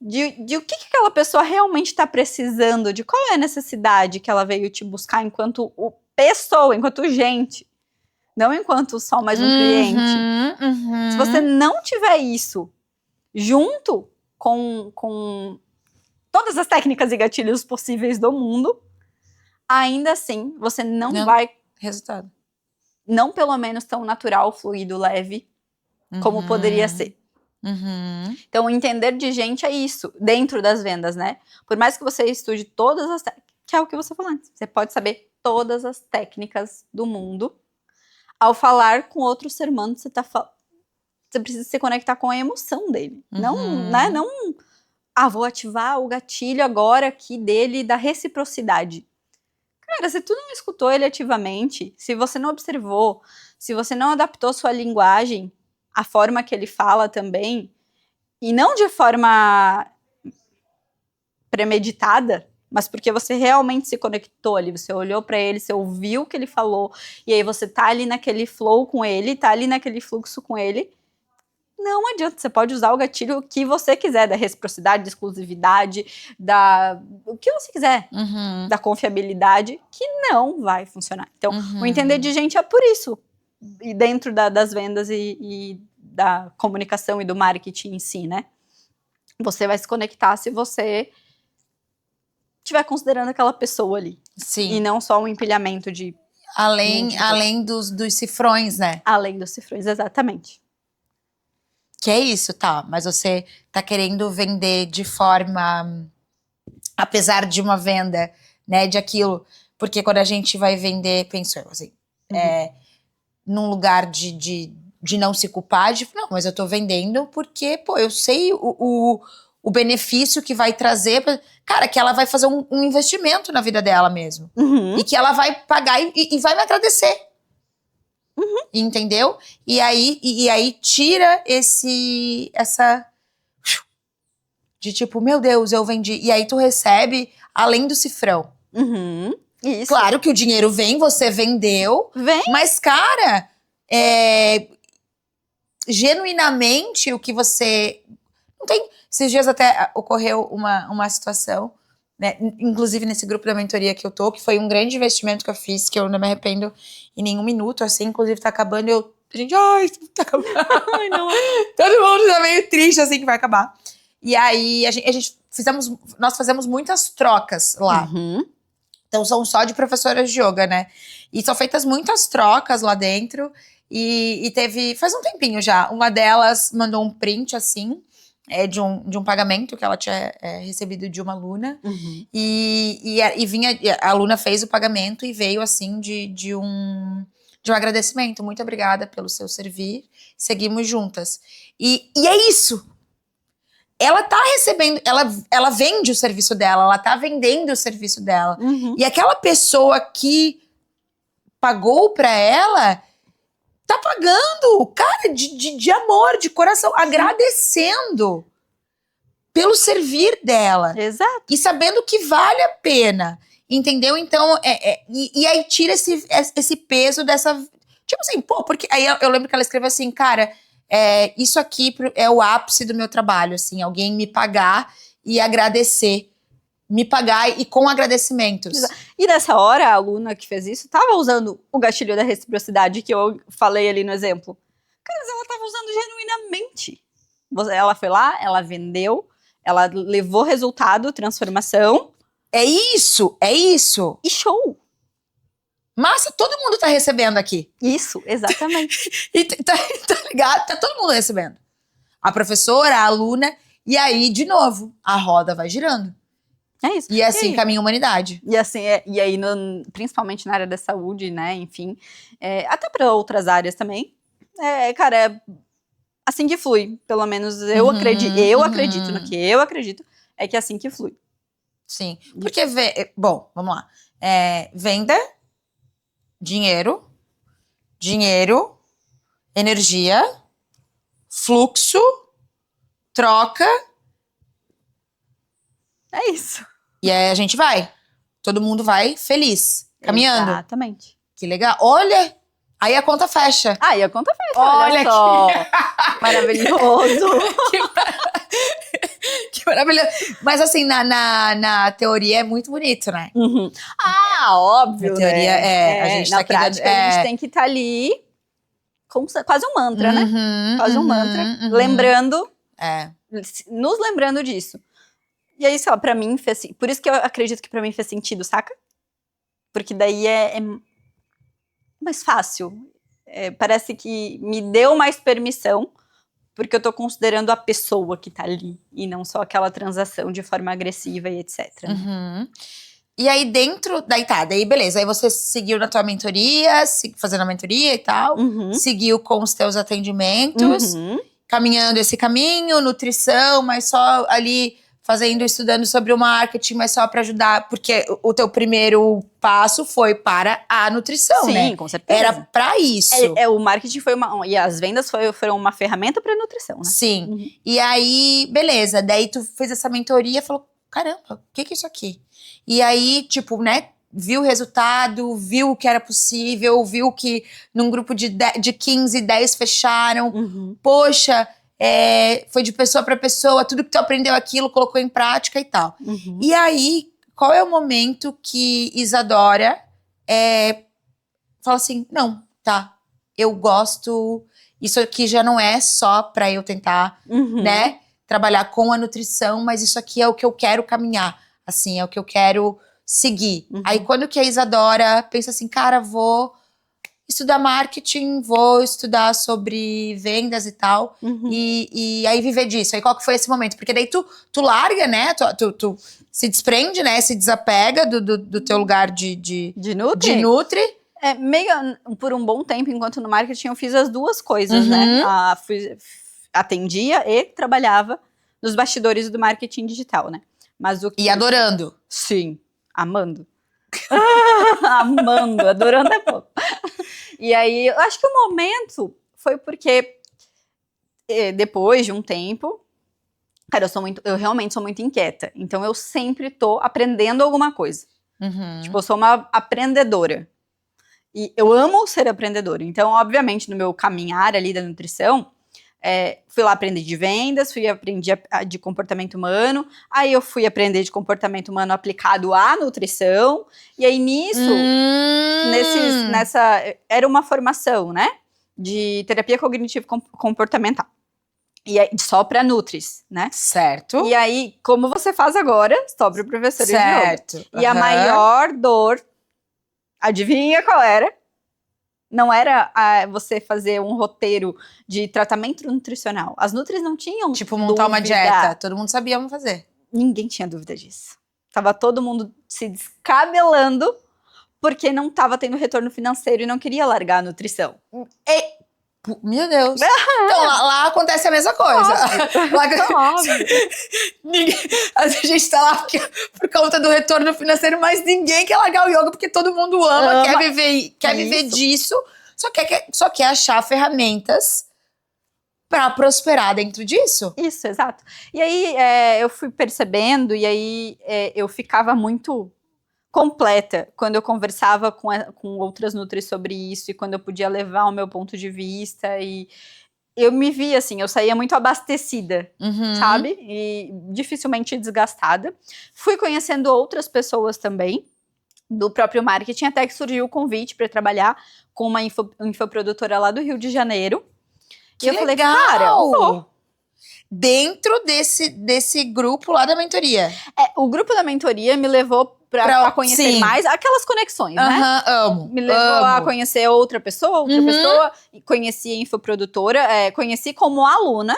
de o que aquela pessoa realmente tá precisando, de qual é a necessidade que ela veio te buscar enquanto pessoa, enquanto gente. Não enquanto só mais um cliente. Se você não tiver isso junto com todas as técnicas e gatilhos possíveis do mundo, ainda assim, você não vai... Resultado. Não pelo menos tão natural, fluido, leve, como poderia ser. Então, o entender de gente é isso, dentro das vendas, né? Por mais que você estude todas as técnicas, que é o que você falou antes, você pode saber todas as técnicas do mundo. Ao falar com outro ser humano, você precisa se conectar com a emoção dele. Não, né? Não, vou ativar o gatilho agora aqui dele da reciprocidade. Cara, se tu não escutou ele ativamente, se você não observou, se você não adaptou sua linguagem, a forma que ele fala também, e não de forma premeditada, mas porque você realmente se conectou ali, você olhou pra ele, você ouviu o que ele falou, e aí você tá ali naquele flow com ele, tá ali naquele fluxo com ele, não adianta, você pode usar o gatilho que você quiser, da reciprocidade, da exclusividade, o que você quiser, da confiabilidade, que não vai funcionar. Então, o entender de gente é por isso, e dentro das vendas e da comunicação e do marketing em si, né? Você vai se conectar se você estiver considerando aquela pessoa ali. Sim. E não só um empilhamento de... Além dos cifrões, né? Além dos cifrões, exatamente. Que é isso, tá. Mas você tá querendo vender de forma... Apesar de uma venda, né, de aquilo. Porque quando a gente vai vender, penso eu, assim... num lugar de não se culpar, não, mas eu tô vendendo porque, eu sei o benefício que vai trazer, cara, que ela vai fazer um investimento na vida dela mesmo. E que ela vai pagar e vai me agradecer. Entendeu? E aí tira essa De tipo, meu Deus, eu vendi. E aí tu recebe além do cifrão. Uhum. Isso. Claro que o dinheiro vem, você vendeu. Vem. Mas, cara, genuinamente o que você... Não tem... Esses dias até ocorreu uma situação, né? Inclusive nesse grupo da mentoria que eu tô, que foi um grande investimento que eu fiz, que eu não me arrependo em nenhum minuto, assim, inclusive tá acabando e a gente, ai, tá acabando. Ai, não. Todo mundo tá meio triste, assim, que vai acabar. E aí, nós fazemos muitas trocas lá. Uhum. Então, são só de professoras de yoga, né? E são feitas muitas trocas lá dentro. E teve, faz um tempinho já, uma delas mandou um print, assim, de um pagamento que ela tinha recebido de uma aluna. Uhum. E a aluna fez o pagamento e veio, assim, de um agradecimento. Muito obrigada pelo seu servir. Seguimos juntas. E é isso. Ela tá recebendo, ela vende o serviço dela, ela tá vendendo o serviço dela. Uhum. E aquela pessoa que pagou pra ela, tá pagando, cara, de amor, de coração, agradecendo pelo servir dela. Exato. E sabendo que vale a pena, entendeu? Então, e aí tira esse peso dessa... Tipo assim, pô, porque... Aí eu lembro que ela escreveu assim, cara... isso aqui é o ápice do meu trabalho, assim, alguém me pagar e agradecer, me pagar e com agradecimentos. E nessa hora, a aluna que fez isso estava usando o gatilho da reciprocidade que eu falei ali no exemplo. Cara, mas ela estava usando genuinamente. Ela foi lá, ela vendeu, ela levou resultado, transformação. É isso. E show! Massa, todo mundo tá recebendo aqui. Isso, exatamente. E tá ligado? Tá todo mundo recebendo. A professora, a aluna, e aí, de novo, a roda vai girando. É isso. E assim caminha a humanidade. E assim, e aí, principalmente na área da saúde, né, enfim, até para outras áreas também, cara, assim que flui, pelo menos eu acredito no que eu acredito, é que é assim que flui. Sim, porque, bom, vamos lá, venda, dinheiro, energia, fluxo, troca. É isso. E aí a gente vai. Todo mundo vai feliz, caminhando. Exatamente. Que legal. Olha, aí a conta fecha. Ah, e a conta fecha, Olha olha só. Maravilhoso. Que maravilhoso. Mas assim, na teoria é muito bonito, né? Uhum. Ah, óbvio, Na teoria, a gente na tá aqui prática, a gente tem que estar ali com quase um mantra, né? Quase um mantra. Lembrando, nos lembrando disso. E aí, sei lá, pra mim fez assim. Por isso que eu acredito que pra mim fez sentido, saca? Porque daí é mais fácil. Parece que me deu mais permissão, porque eu tô considerando a pessoa que tá ali, e não só aquela transação de forma agressiva e etc. E aí daí beleza, aí você seguiu na tua mentoria, fazendo a mentoria e tal, seguiu com os teus atendimentos, caminhando esse caminho, nutrição, mas só ali estudando sobre o marketing, mas só para ajudar, porque o teu primeiro passo foi para a nutrição, né? Sim, com certeza. Era para isso. O marketing foi e as vendas foram uma ferramenta para nutrição, né? Sim. E aí, beleza, daí tu fez essa mentoria e falou, caramba, o que é isso aqui? E aí, tipo, né, viu o resultado, viu o que era possível, viu que num grupo de 15, 10 fecharam. Poxa, foi de pessoa para pessoa, tudo que tu aprendeu aquilo, colocou em prática e tal. E aí, qual é o momento que Isadora fala assim, não, tá, eu gosto, isso aqui já não é só pra eu tentar, né, trabalhar com a nutrição, mas isso aqui é o que eu quero caminhar, assim, é o que eu quero seguir. Aí quando que a Isadora pensa assim, cara, vou estudar marketing, vou estudar sobre vendas e tal, e aí viver disso. Aí qual que foi esse momento? Porque daí tu larga, né, tu se desprende, né, se desapega do teu lugar de nutri. Meio por um bom tempo, enquanto no marketing eu fiz as duas coisas, né? Atendia e trabalhava nos bastidores do marketing digital, né? E adorando. Sim, amando. Amando, adorando é pouco. E aí, eu acho que o momento foi porque depois de um tempo, Cara, eu realmente sou muito inquieta. Então, eu sempre tô aprendendo alguma coisa. Tipo, eu sou uma aprendedora. E eu amo ser aprendedora. Então, obviamente, no meu caminhar ali da nutrição, fui lá aprender de vendas, aprendi de comportamento humano, aí eu fui aprender de comportamento humano aplicado à nutrição, e aí nisso, era uma formação, né, de terapia cognitivo-comportamental, e aí, só para nutris, né? Certo. E aí, como você faz agora, sobre o professor de yoga. Certo. E a maior dor, adivinha qual era? Não era você fazer um roteiro de tratamento nutricional. As nutris não tinham Tipo, montar uma dieta. Todo mundo sabia como fazer. Ninguém tinha dúvida disso. Tava todo mundo se descabelando porque não tava tendo retorno financeiro e não queria largar a nutrição. Meu Deus. Então, lá acontece a mesma coisa. Óbvio. A gente tá lá por conta do retorno financeiro, mas ninguém quer largar o yoga porque todo mundo ama. Quer viver disso, só quer achar ferramentas pra prosperar dentro disso. Isso, exato. E aí eu fui percebendo, e aí eu ficava muito completa quando eu conversava com outras nutris sobre isso, e quando eu podia levar o meu ponto de vista, e eu me via assim, eu saía muito abastecida, sabe? E dificilmente desgastada. Fui conhecendo outras pessoas também, do próprio marketing, até que surgiu o convite para trabalhar com uma infoprodutora lá do Rio de Janeiro. Que e eu legal! falei, cara, eu vou. Dentro desse grupo lá da mentoria. O grupo da mentoria me levou pra conhecer mais aquelas conexões, né? Amo. Me levou a conhecer outra pessoa, e conheci a infoprodutora, conheci como aluna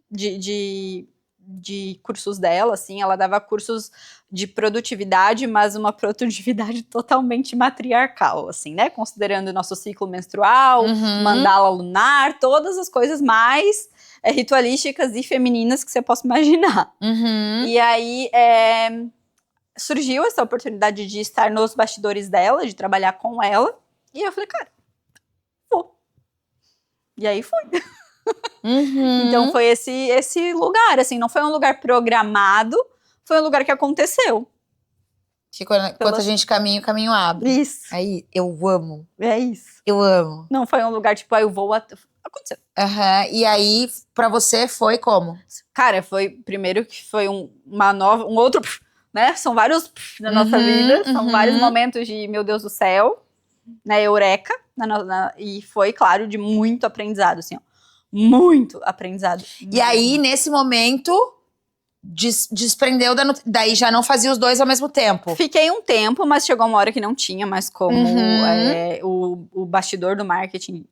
de cursos dela, assim, ela dava cursos de produtividade, mas uma produtividade totalmente matriarcal, assim, né? Considerando o nosso ciclo menstrual, mandala lunar, todas as coisas mais ritualísticas e femininas que você possa imaginar. E aí surgiu essa oportunidade de estar nos bastidores dela, de trabalhar com ela, e eu falei, cara, vou. E aí fui. Então foi esse lugar, assim, não foi um lugar programado, foi um lugar que aconteceu. Que quando a gente caminha, o caminho abre. Isso. Aí, eu amo. É isso. Eu amo. Não foi um lugar tipo, eu vou... Aconteceu. E aí, pra você, foi como? Cara, foi primeiro que foi um outro, né? São vários na nossa vida, são vários momentos de, meu Deus do céu, né? Eureka. E foi, claro, de muito aprendizado, assim, ó. Muito aprendizado. E aí, nesse momento, desprendeu daí já não fazia os dois ao mesmo tempo. Fiquei um tempo, mas chegou uma hora que não tinha mais como o bastidor do marketing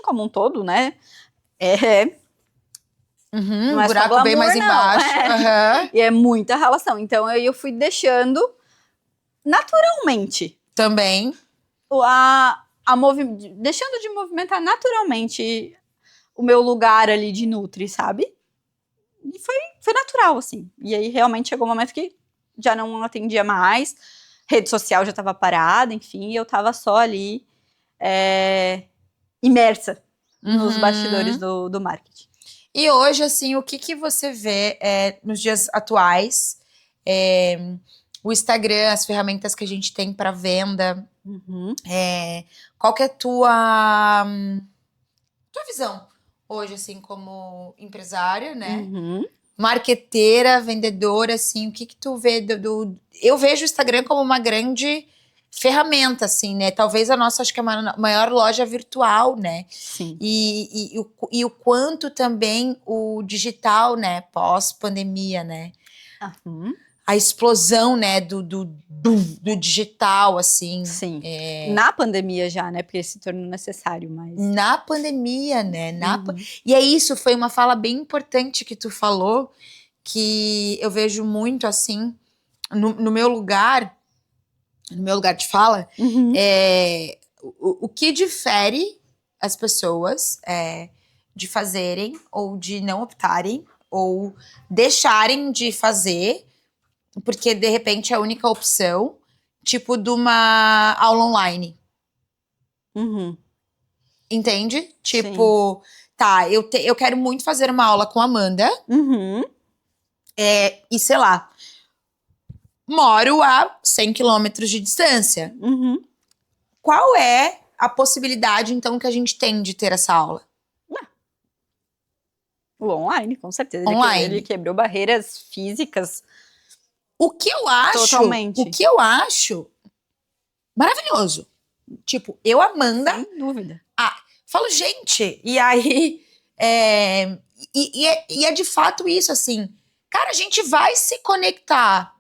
como um todo, né? Não é buraco glamour, bem mais embaixo. E é muita relação. Então eu fui deixando naturalmente. Também. Deixando de movimentar naturalmente o meu lugar ali de nutri, sabe? E foi natural, assim. E aí realmente chegou um momento que já não atendia mais, rede social já estava parada, enfim, e eu tava só ali imersa nos bastidores do marketing. E hoje, assim, o que você vê nos dias atuais? O Instagram, as ferramentas que a gente tem para venda. Qual que é a tua visão hoje, assim, como empresária, né? Marqueteira, vendedora, assim, o que tu vê Eu vejo o Instagram como uma grande ferramenta, assim, né? Talvez a nossa, acho que é a maior loja virtual, né? Sim. E o quanto também o digital, né? Pós-pandemia, né? A explosão, né? Do digital, assim. Sim. Na pandemia já, né? Porque se tornou necessário, mas... Na pandemia, né? E é isso, foi uma fala bem importante que tu falou, que eu vejo muito, assim, no meu lugar de fala, o que difere as pessoas de fazerem ou de não optarem ou deixarem de fazer, porque de repente é a única opção, tipo de uma aula online. Entende? Tipo, tá, eu quero muito fazer uma aula com a Amanda, e sei lá, moro a 100 quilômetros de distância. Uhum. Qual é a possibilidade, então, que a gente tem de ter essa aula? O online, com certeza. Online. Ele quebrou barreiras físicas. O que eu acho... Totalmente. O que eu acho maravilhoso. Tipo, eu, Amanda... Sem dúvida. Falo, gente, e aí... E é de fato isso, assim. Cara, a gente vai se conectar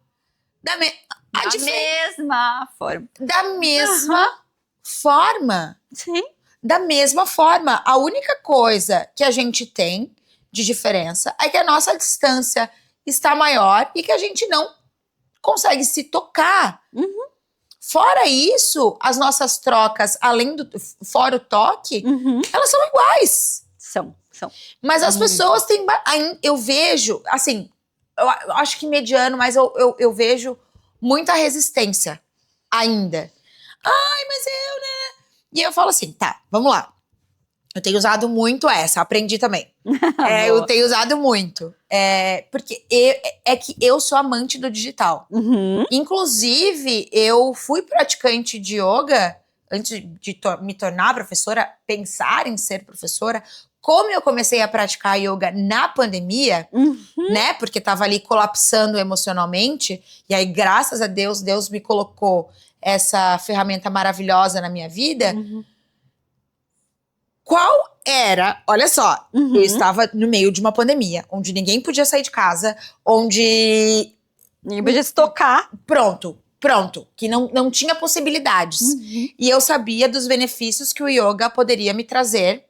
da mesma forma. Da mesma forma. Sim. Da mesma forma. A única coisa que a gente tem de diferença é que a nossa distância está maior e que a gente não consegue se tocar. Uhum. Fora isso, as nossas trocas, fora o toque, elas são iguais. São. Mas as pessoas têm... Eu vejo, assim, eu acho que mediano, mas eu vejo muita resistência ainda. Ai, mas eu, né? E eu falo assim, tá, vamos lá. Eu tenho usado muito essa, aprendi também. Eu tenho usado muito. Porque que eu sou amante do digital. Uhum. Inclusive, eu fui praticante de yoga antes de me tornar professora, pensar em ser professora. Como eu comecei a praticar yoga na pandemia, né? Porque tava ali colapsando emocionalmente. E aí, graças a Deus, Deus me colocou essa ferramenta maravilhosa na minha vida. Qual era... Olha só, eu estava no meio de uma pandemia, onde ninguém podia sair de casa, onde... Ninguém podia se tocar. Pronto. Que não tinha possibilidades. E eu sabia dos benefícios que o yoga poderia me trazer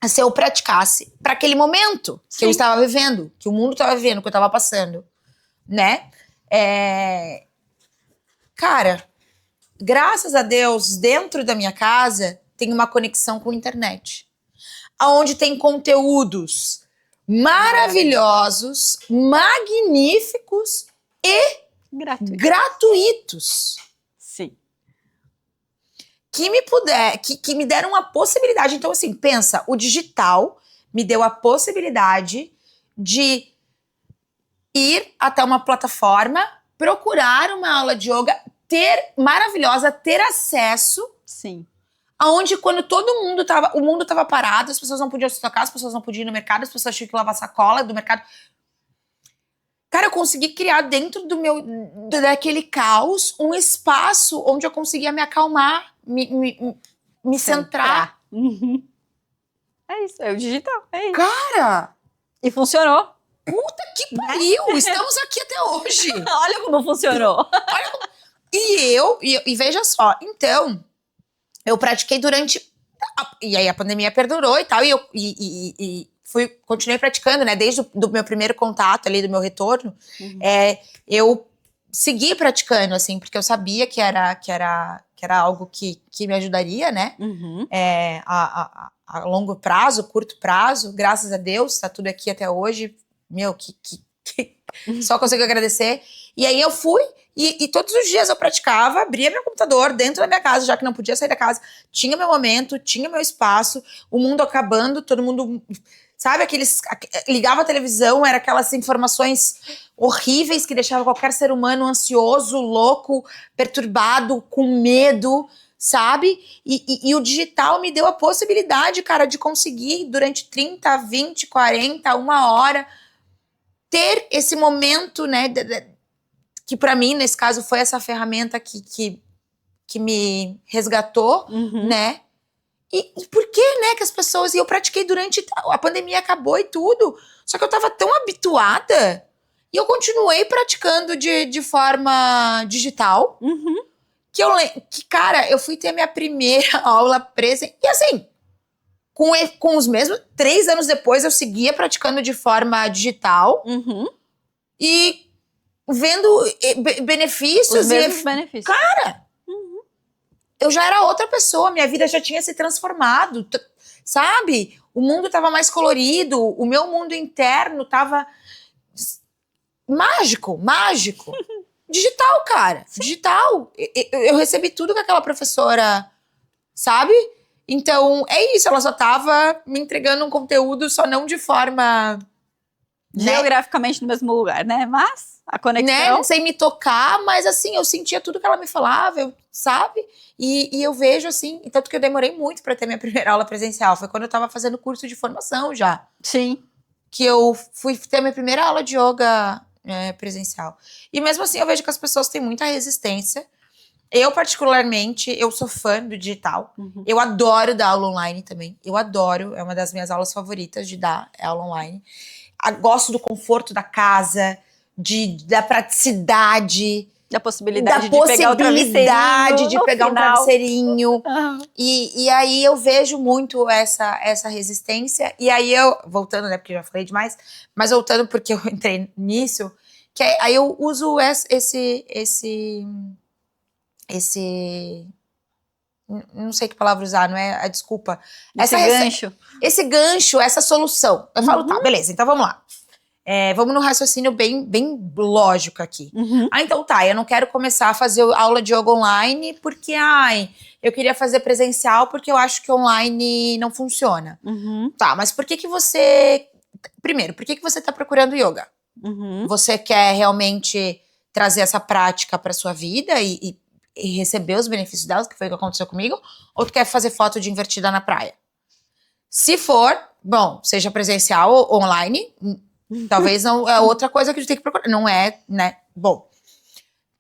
se eu praticasse para aquele momento que eu estava vivendo, que o mundo estava vivendo, que eu estava passando, né? Cara, graças a Deus, dentro da minha casa, tem uma conexão com a internet. Onde tem conteúdos maravilhosos, magníficos e gratuitos. Sim. Que me deram a possibilidade. Então, assim, pensa, o digital me deu a possibilidade de ir até uma plataforma, procurar uma aula de yoga, ter acesso. Sim. Aonde quando o mundo tava parado, as pessoas não podiam se tocar, as pessoas não podiam ir no mercado, as pessoas tinham que lavar sacola do mercado. Cara, eu consegui criar dentro daquele caos um espaço onde eu conseguia me acalmar, me centrar. É isso, é o digital, é isso. Cara! E funcionou. Puta que pariu! Estamos aqui até hoje. Olha como funcionou. E veja só, então, eu pratiquei durante... E aí a pandemia perdurou e tal, e continuei praticando, né? Desde o meu primeiro contato ali, do meu retorno, eu segui praticando, assim, porque eu sabia que era algo que me ajudaria, né? A longo prazo, curto prazo, graças a Deus, tá tudo aqui até hoje. Meu, só consigo agradecer. E aí eu fui, e todos os dias eu praticava, abria meu computador dentro da minha casa, já que não podia sair da casa. Tinha meu momento, tinha meu espaço, o mundo acabando, todo mundo... Sabe, ligava a televisão, era aquelas informações horríveis que deixavam qualquer ser humano ansioso, louco, perturbado, com medo, sabe? E o digital me deu a possibilidade, cara, de conseguir durante 30, 20, 40, uma hora, ter esse momento, né, que pra mim, nesse caso, foi essa ferramenta que me resgatou, né? E por que, né, que as pessoas... E eu pratiquei durante... A pandemia acabou e tudo. Só que eu tava tão habituada. E eu continuei praticando de forma digital. Cara, eu fui ter minha primeira aula presencial. E assim, com os mesmos... 3 anos depois, eu seguia praticando de forma digital. E vendo benefícios. Os mesmos benefícios. Cara... Eu já era outra pessoa, minha vida já tinha se transformado, sabe? O mundo tava mais colorido, o meu mundo interno tava mágico. Digital, cara, digital. Eu recebi tudo que aquela professora, sabe? Então, é isso, ela só tava me entregando um conteúdo, só não de forma né? Geograficamente no mesmo lugar, né? Mas a conexão... Né? Sem me tocar, mas assim, eu sentia tudo que ela me falava, sabe? E eu vejo assim, tanto que eu demorei muito pra ter minha primeira aula presencial. Foi quando eu tava fazendo curso de formação já. Sim. Que eu fui ter minha primeira aula de yoga presencial. E mesmo assim, eu vejo que as pessoas têm muita resistência. Eu, particularmente, eu sou fã do digital. Uhum. Eu adoro dar aula online também. Eu adoro, é uma das minhas aulas favoritas de dar, é aula online. Gosto do conforto da casa, da praticidade, Da possibilidade da de pegar o travesseirinho de no pegar um final. travesseirinho. Aham. E aí eu vejo muito essa resistência. E aí voltando, né, porque eu já falei demais, mas voltando porque eu entrei nisso, que aí eu uso não sei que palavra usar, não é a desculpa. Gancho. Esse gancho, essa solução. Eu falo, tá, beleza, então vamos lá. Vamos no raciocínio bem lógico aqui. Uhum. Então tá, eu não quero começar a fazer aula de yoga online porque, eu queria fazer presencial porque eu acho que online não funciona. Uhum. Tá, mas por que você... Primeiro, por que você tá procurando yoga? Uhum. Você quer realmente trazer essa prática pra sua vida e receber os benefícios delas, que foi o que aconteceu comigo? Ou tu quer fazer foto de invertida na praia? Se for, bom, seja presencial ou online... Talvez não é outra coisa que a gente tem que procurar. Não é, né? Bom.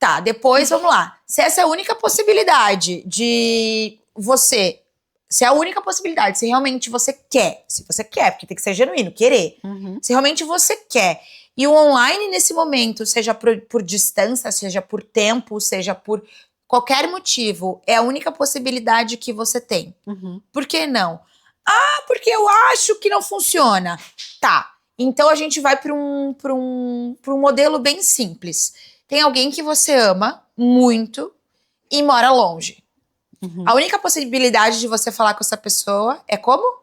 Tá, depois vamos lá. Se essa é a única possibilidade de você... Se é a única possibilidade, se realmente você quer. Se você quer, porque tem que ser genuíno, querer. Uhum. Se realmente você quer. E o online nesse momento, seja por distância, seja por tempo, seja por qualquer motivo, é a única possibilidade que você tem. Uhum. Por que não? Porque eu acho que não funciona. Tá. Então a gente vai para um modelo bem simples. Tem alguém que você ama muito e mora longe. Uhum. A única possibilidade de você falar com essa pessoa é como?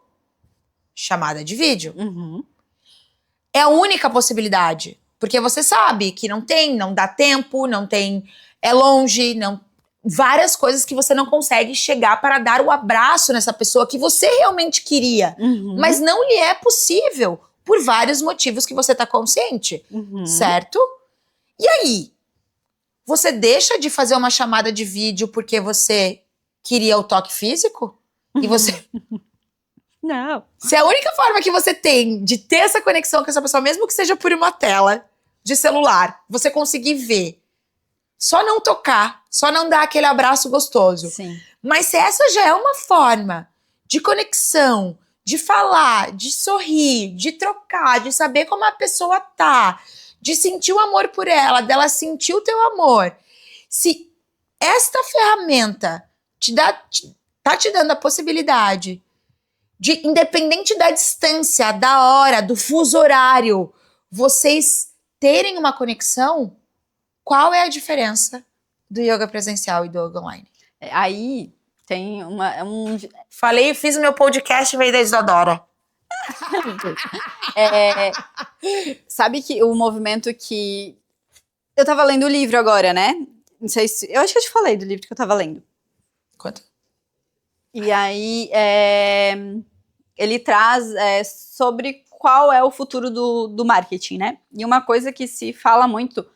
Chamada de vídeo. Uhum. É a única possibilidade. Porque você sabe que não dá tempo, não tem, é longe, várias coisas que você não consegue chegar para dar o abraço nessa pessoa que você realmente queria. Uhum. Mas não lhe é possível. Por vários motivos que você tá consciente, Uhum. certo? E aí? Você deixa de fazer uma chamada de vídeo porque você queria o toque físico? E você... Não. Se é a única forma que você tem de ter essa conexão com essa pessoa, mesmo que seja por uma tela de celular, você conseguir ver, só não tocar, só não dar aquele abraço gostoso. Sim. Mas se essa já é uma forma de conexão, de falar, de sorrir, de trocar, de saber como a pessoa tá, de sentir o amor por ela, dela sentir o teu amor. Se esta ferramenta tá te dando a possibilidade de, independente da distância, da hora, do fuso horário, vocês terem uma conexão, qual é a diferença do yoga presencial e do yoga online? Aí tem Falei, fiz o meu podcast e veio da Isadora. Sabe que o movimento que... Eu tava lendo o livro agora, né? Não sei se... Eu acho que eu te falei do livro que eu tava lendo. Quanto? E aí, ele traz sobre qual é o futuro do marketing, né? E uma coisa que se fala muito,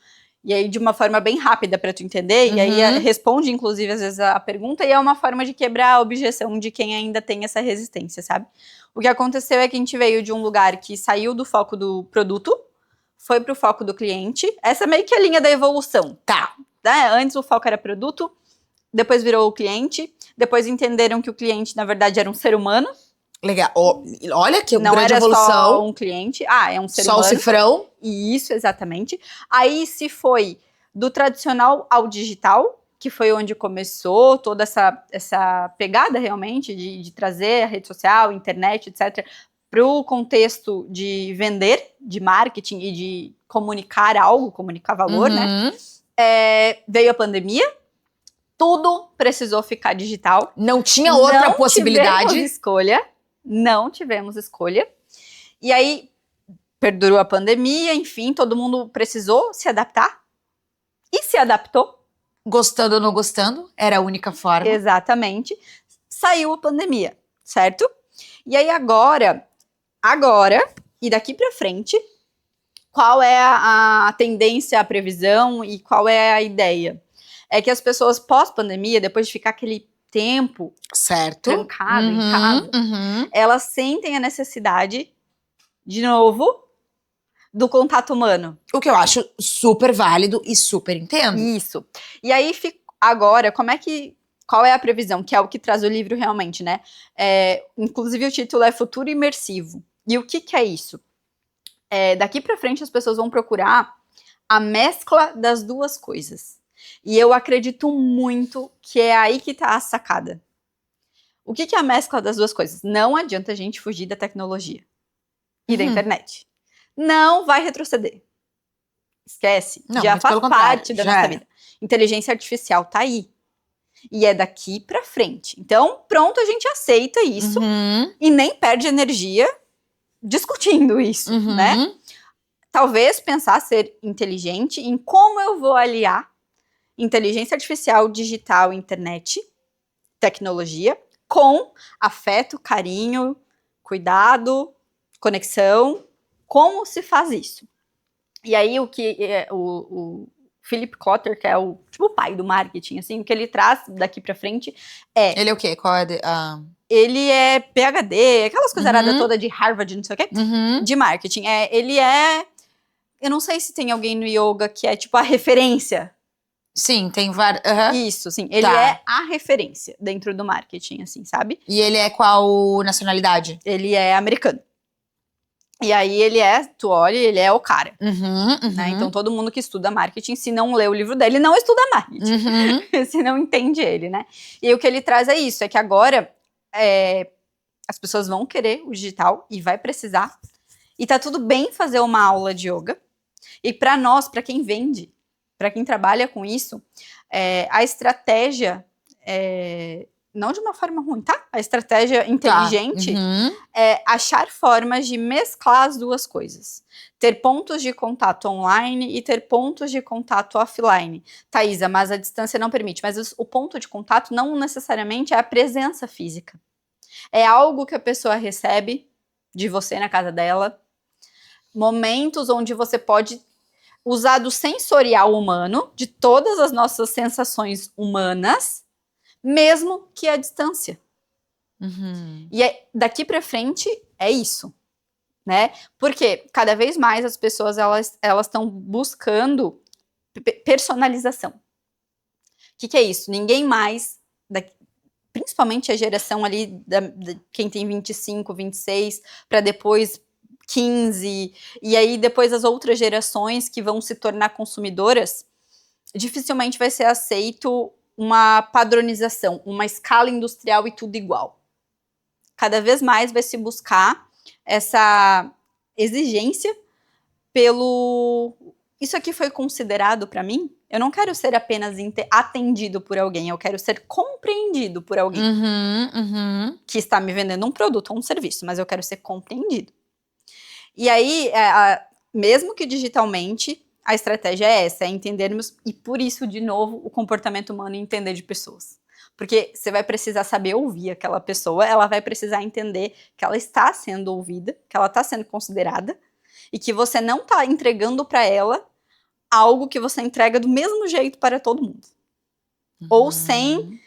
e aí de uma forma bem rápida para tu entender, e aí responde, inclusive, às vezes a pergunta, e é uma forma de quebrar a objeção de quem ainda tem essa resistência, sabe? O que aconteceu é que a gente veio de um lugar que saiu do foco do produto, foi pro foco do cliente. Essa é meio que a linha da evolução. Tá. Né? Antes o foco era produto, depois virou o cliente, depois entenderam que o cliente, na verdade, era um ser humano. Legal. Olha que não grande era evolução. Só um cliente. É um ser só humano. Só o cifrão. Isso, exatamente. Aí se foi do tradicional ao digital, que foi onde começou toda essa pegada realmente de trazer a rede social, internet, etc., para o contexto de vender, de marketing e de comunicar algo, comunicar valor, né? Veio a pandemia, tudo precisou ficar digital. Não tinha outra possibilidade. Não tivemos escolha. E aí, perdurou a pandemia, enfim, todo mundo precisou se adaptar. E se adaptou. Gostando ou não gostando, era a única forma. Exatamente. Saiu a pandemia, certo? E aí agora, e daqui pra frente, qual é a tendência, a previsão e qual é a ideia? É que as pessoas pós-pandemia, depois de ficar aquele tempo Certo. trancado em casa, elas sentem a necessidade, de novo, do contato humano. O que eu acho super válido e super entendo. Isso. E aí, agora, qual é a previsão? Que é o que traz o livro realmente, né? Inclusive, o título é Futuro Imersivo. E o que é isso? Daqui pra frente, as pessoas vão procurar a mescla das duas coisas. E eu acredito muito que é aí que tá a sacada. O que é a mescla das duas coisas? Não adianta a gente fugir da tecnologia e da internet. Não vai retroceder. Esquece. Não, já muito faz pelo contrário, parte da já nossa era. vida. Inteligência artificial tá aí. E é daqui pra frente. Então, pronto, a gente aceita isso e nem perde energia discutindo isso, né? Talvez pensar ser inteligente em como eu vou aliar inteligência artificial, digital, internet, tecnologia, com afeto, carinho, cuidado, conexão. Como se faz isso? E aí o Philip Kotler, que é o pai do marketing, assim, o que ele traz daqui pra frente é... Ele é o quê? Qual é Ele é PhD, aquelas coisaradas toda de Harvard, não sei o quê, de marketing. Eu não sei se tem alguém no yoga que é tipo a referência. Sim, tem vários. Isso, sim. Ele é a referência dentro do marketing, assim, sabe? E ele é qual nacionalidade? Ele é americano. E aí tu olha, ele é o cara. Né? Então todo mundo que estuda marketing, se não lê o livro dele, não estuda marketing. Se não entende ele, né? E aí, o que ele traz é isso, é que agora as pessoas vão querer o digital e vai precisar. E tá tudo bem fazer uma aula de yoga. E para nós, para quem vende, para quem trabalha com isso, a estratégia, não de uma forma ruim, tá? A estratégia inteligente é achar formas de mesclar as duas coisas. Ter pontos de contato online e ter pontos de contato offline. Thaisa, mas a distância não permite. Mas o ponto de contato não necessariamente é a presença física. É algo que a pessoa recebe de você na casa dela. Momentos onde você pode usar do sensorial humano, de todas as nossas sensações humanas, mesmo que à distância. E daqui pra frente é isso, né? Porque cada vez mais as pessoas elas estão buscando personalização. O que é isso? Ninguém mais, principalmente a geração ali, quem tem 25, 26, para depois 15, e aí depois as outras gerações que vão se tornar consumidoras, dificilmente vai ser aceito uma padronização, uma escala industrial e tudo igual. Cada vez mais vai se buscar essa exigência pelo... Isso aqui foi considerado para mim? Eu não quero ser apenas atendido por alguém, eu quero ser compreendido por alguém que está me vendendo um produto ou um serviço, mas eu quero ser compreendido. E aí, mesmo que digitalmente, a estratégia é essa, é entendermos, e por isso, de novo, o comportamento humano e entender de pessoas. Porque você vai precisar saber ouvir aquela pessoa, ela vai precisar entender que ela está sendo ouvida, que ela está sendo considerada, e que você não está entregando para ela algo que você entrega do mesmo jeito para todo mundo. Ou sem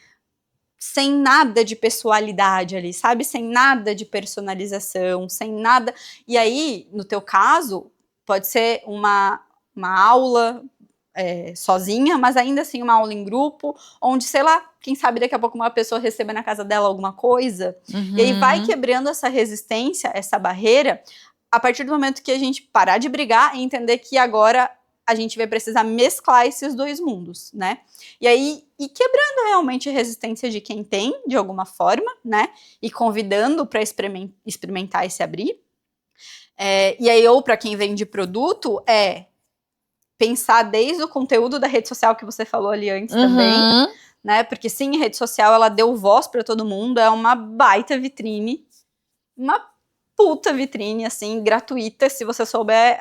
nada de pessoalidade ali, sabe? Sem nada de personalização, sem nada... E aí, no teu caso, pode ser uma aula sozinha, mas ainda assim uma aula em grupo, onde, sei lá, quem sabe daqui a pouco uma pessoa receba na casa dela alguma coisa. E aí vai quebrando essa resistência, essa barreira, a partir do momento que a gente parar de brigar e entender que agora a gente vai precisar mesclar esses dois mundos, né? E aí, quebrando realmente a resistência de quem tem, de alguma forma, né? E convidando para experimentar e se abrir. E aí, ou para quem vende produto, pensar desde o conteúdo da rede social que você falou ali antes também, né? Porque sim, a rede social, ela deu voz para todo mundo, é uma baita vitrine, uma puta vitrine, assim, gratuita, se você souber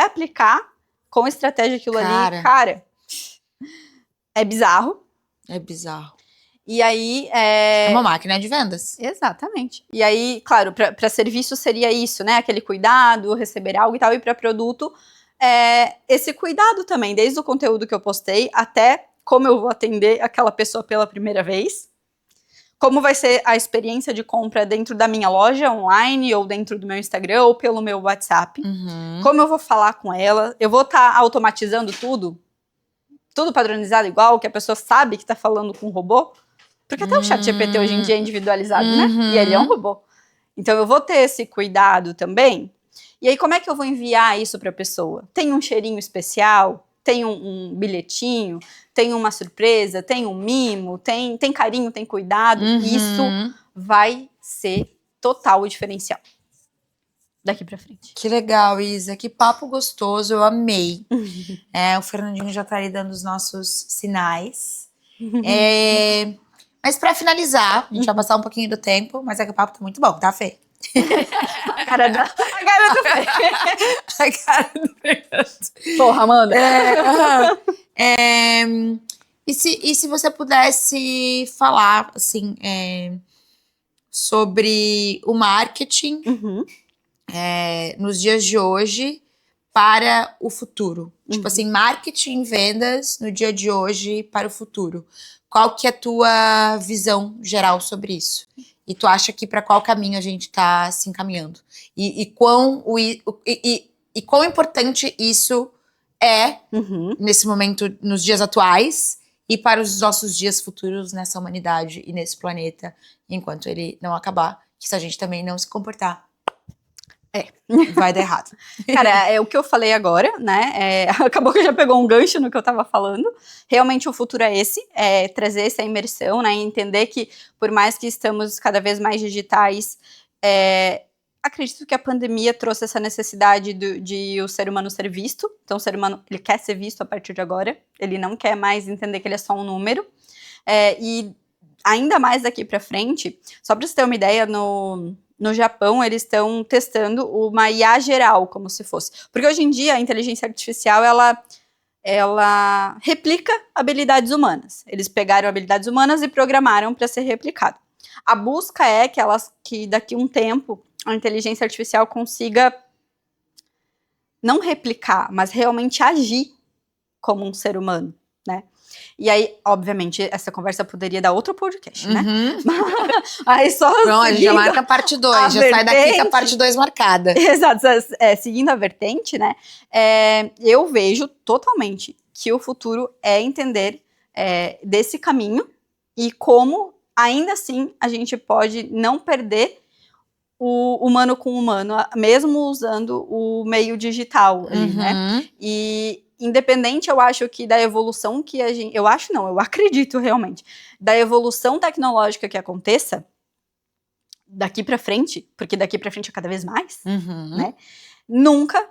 aplicar com estratégia aquilo ali, cara, é bizarro. É bizarro. E aí... É uma máquina de vendas. Exatamente. E aí, claro, para serviço seria isso, né? Aquele cuidado, receber algo e tal. E para produto, esse cuidado também, desde o conteúdo que eu postei até como eu vou atender aquela pessoa pela primeira vez. Como vai ser a experiência de compra dentro da minha loja online, ou dentro do meu Instagram, ou pelo meu WhatsApp. Como eu vou falar com ela. Eu vou estar automatizando tudo padronizado igual, que a pessoa sabe que está falando com um robô. Porque até o ChatGPT hoje em dia é individualizado, né? E ele é um robô. Então eu vou ter esse cuidado também. E aí como é que eu vou enviar isso para a pessoa? Tem um cheirinho especial? Tem um bilhetinho? Tem uma surpresa? Tem um mimo? Tem carinho? Tem cuidado? Isso vai ser total o diferencial daqui para frente. Que legal, Isa. Que papo gostoso. Eu amei. O Fernandinho já tá aí dando os nossos sinais. Mas pra finalizar, a gente vai passar um pouquinho do tempo, mas é que o papo tá muito bom, tá, Fê? A cara do Fê. A cara do Fernando. Porra, Amanda. E se você pudesse falar, assim, sobre o marketing nos dias de hoje para o futuro? Tipo assim, marketing e vendas no dia de hoje para o futuro. Qual que é a tua visão geral sobre isso? E tu acha que para qual caminho a gente está se encaminhando? E quão importante isso é nesse momento, nos dias atuais, e para os nossos dias futuros nessa humanidade e nesse planeta, enquanto ele não acabar, que se a gente também não se comportar, vai dar errado. Cara, é o que eu falei agora, né? Acabou que já pegou um gancho no que eu tava falando. Realmente o futuro é esse, trazer essa imersão, né? Entender que por mais que estamos cada vez mais digitais, acredito que a pandemia trouxe essa necessidade de o ser humano ser visto. Então o ser humano, ele quer ser visto a partir de agora. Ele não quer mais entender que ele é só um número. E ainda mais daqui pra frente, só pra você ter uma ideia, no Japão, eles estão testando uma IA geral, como se fosse. Porque hoje em dia, a inteligência artificial, ela replica habilidades humanas. Eles pegaram habilidades humanas e programaram para ser replicado. A busca é que daqui a um tempo, a inteligência artificial consiga não replicar, mas realmente agir como um ser humano, né? E aí, obviamente, essa conversa poderia dar outro podcast, né? Aí só pronto, a gente já marca a parte 2, já sai daqui com a parte 2 marcada. Exato, seguindo a vertente, né? Eu vejo totalmente que o futuro é entender desse caminho e como, ainda assim, a gente pode não perder o humano com o humano, mesmo usando o meio digital ali, né? E independente, eu acho que da evolução que a gente... Eu acredito realmente. Da evolução tecnológica que aconteça daqui pra frente, porque daqui pra frente é cada vez mais, né? Nunca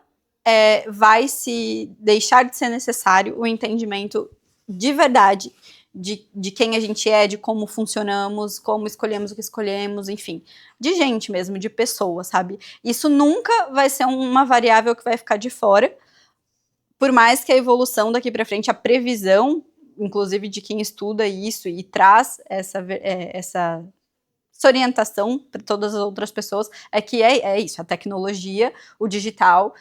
vai se deixar de ser necessário o entendimento de verdade de quem a gente é, de como funcionamos, como escolhemos o que escolhemos, enfim. De gente mesmo, de pessoa, sabe? Isso nunca vai ser uma variável que vai ficar de fora. Por mais que a evolução daqui para frente, a previsão, inclusive de quem estuda isso e traz essa orientação para todas as outras pessoas, é que é isso, a tecnologia, o digital,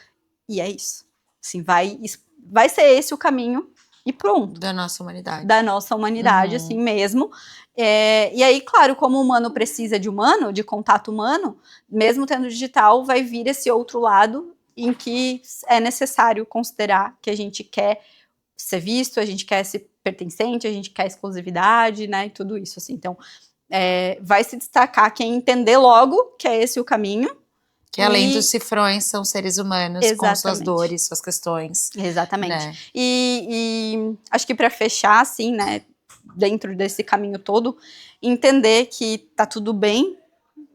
e é isso. Assim, vai ser esse o caminho e pronto. Da nossa humanidade. Da nossa humanidade, assim mesmo. E aí, claro, como o humano precisa de humano, de contato humano, mesmo tendo digital, vai vir esse outro lado em que é necessário considerar que a gente quer ser visto, a gente quer ser pertencente, a gente quer exclusividade, né, e tudo isso, assim. Então, vai se destacar quem entender logo que é esse o caminho. Que além dos cifrões, são seres humanos com suas dores, suas questões. Exatamente. Né? E acho que para fechar, assim, né, dentro desse caminho todo, entender que tá tudo bem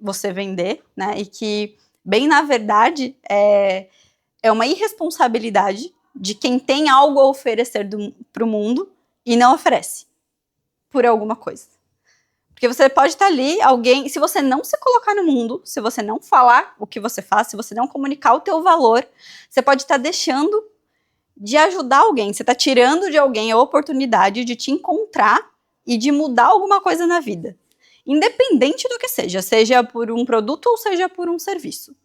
você vender, né, e que bem, na verdade, é uma irresponsabilidade de quem tem algo a oferecer para o mundo e não oferece por alguma coisa. Porque você pode estar ali, se você não se colocar no mundo, se você não falar o que você faz, se você não comunicar o teu valor, você pode estar deixando de ajudar alguém. Você está tirando de alguém a oportunidade de te encontrar e de mudar alguma coisa na vida. Independente do que seja por um produto ou seja por um serviço.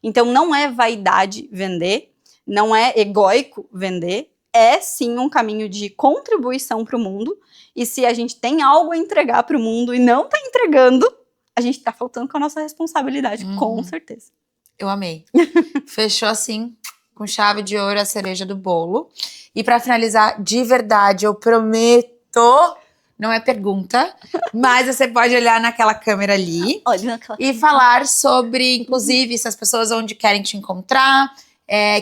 Então, não é vaidade vender, não é egóico vender, é sim um caminho de contribuição para o mundo. E se a gente tem algo a entregar para o mundo e não está entregando, a gente está faltando com a nossa responsabilidade, com certeza. Eu amei. Fechou assim, com chave de ouro, a cereja do bolo. E para finalizar, de verdade, eu prometo, não é pergunta, mas você pode olhar naquela câmera ali e falar sobre, inclusive, se as pessoas onde querem te encontrar,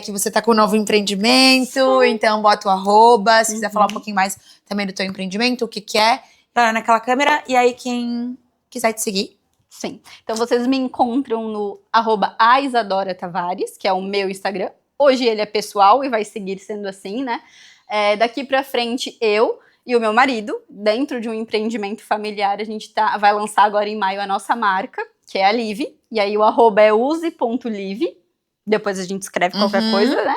que você tá com um novo empreendimento, então bota o arroba, se quiser falar um pouquinho mais também do teu empreendimento, o que é, olhar naquela câmera, e aí quem quiser te seguir. Sim, então vocês me encontram no @aisadora_tavares, que é o meu Instagram. Hoje ele é pessoal e vai seguir sendo assim, né? Daqui pra frente, eu e o meu marido, dentro de um empreendimento familiar, a gente vai lançar agora em maio a nossa marca, que é a Live, e aí o arroba é use.live, depois a gente escreve qualquer coisa, né?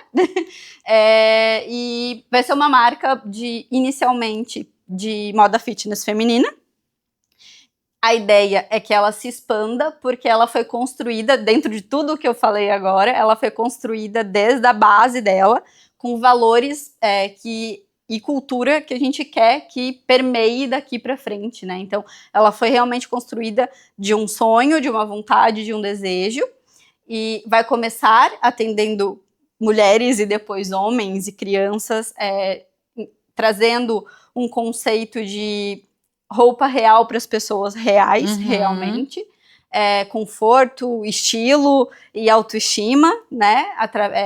E vai ser uma marca inicialmente de moda fitness feminina. A ideia é que ela se expanda, porque ela foi construída, dentro de tudo que eu falei agora, ela foi construída desde a base dela, com valores e cultura que a gente quer que permeie daqui para frente, né? Então, ela foi realmente construída de um sonho, de uma vontade, de um desejo, e vai começar atendendo mulheres e depois homens e crianças, trazendo um conceito de roupa real para as pessoas reais, realmente. Conforto, estilo e autoestima, né?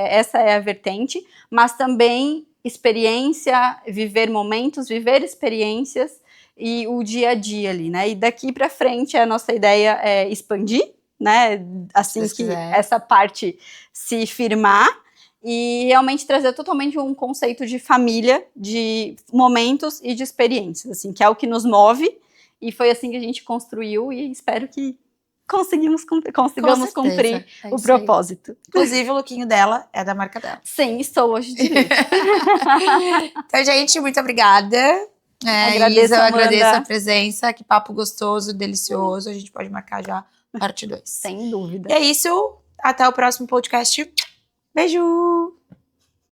Essa é a vertente, mas também experiência, viver momentos, viver experiências e o dia a dia ali, né? E daqui para frente a nossa ideia é expandir, né? Assim que essa parte se firmar. E realmente trazer totalmente um conceito de família, de momentos e de experiências, assim, que é o que nos move. E foi assim que a gente construiu e espero que consigamos cumprir o propósito. Aí. Inclusive, o lookinho dela é da marca dela. Sim, estou hoje direito. Então, gente, muito obrigada. Isa, eu agradeço a presença. Que papo gostoso, delicioso. A gente pode marcar já parte 2. Sem dúvida. E é isso. Até o próximo podcast. Beijo!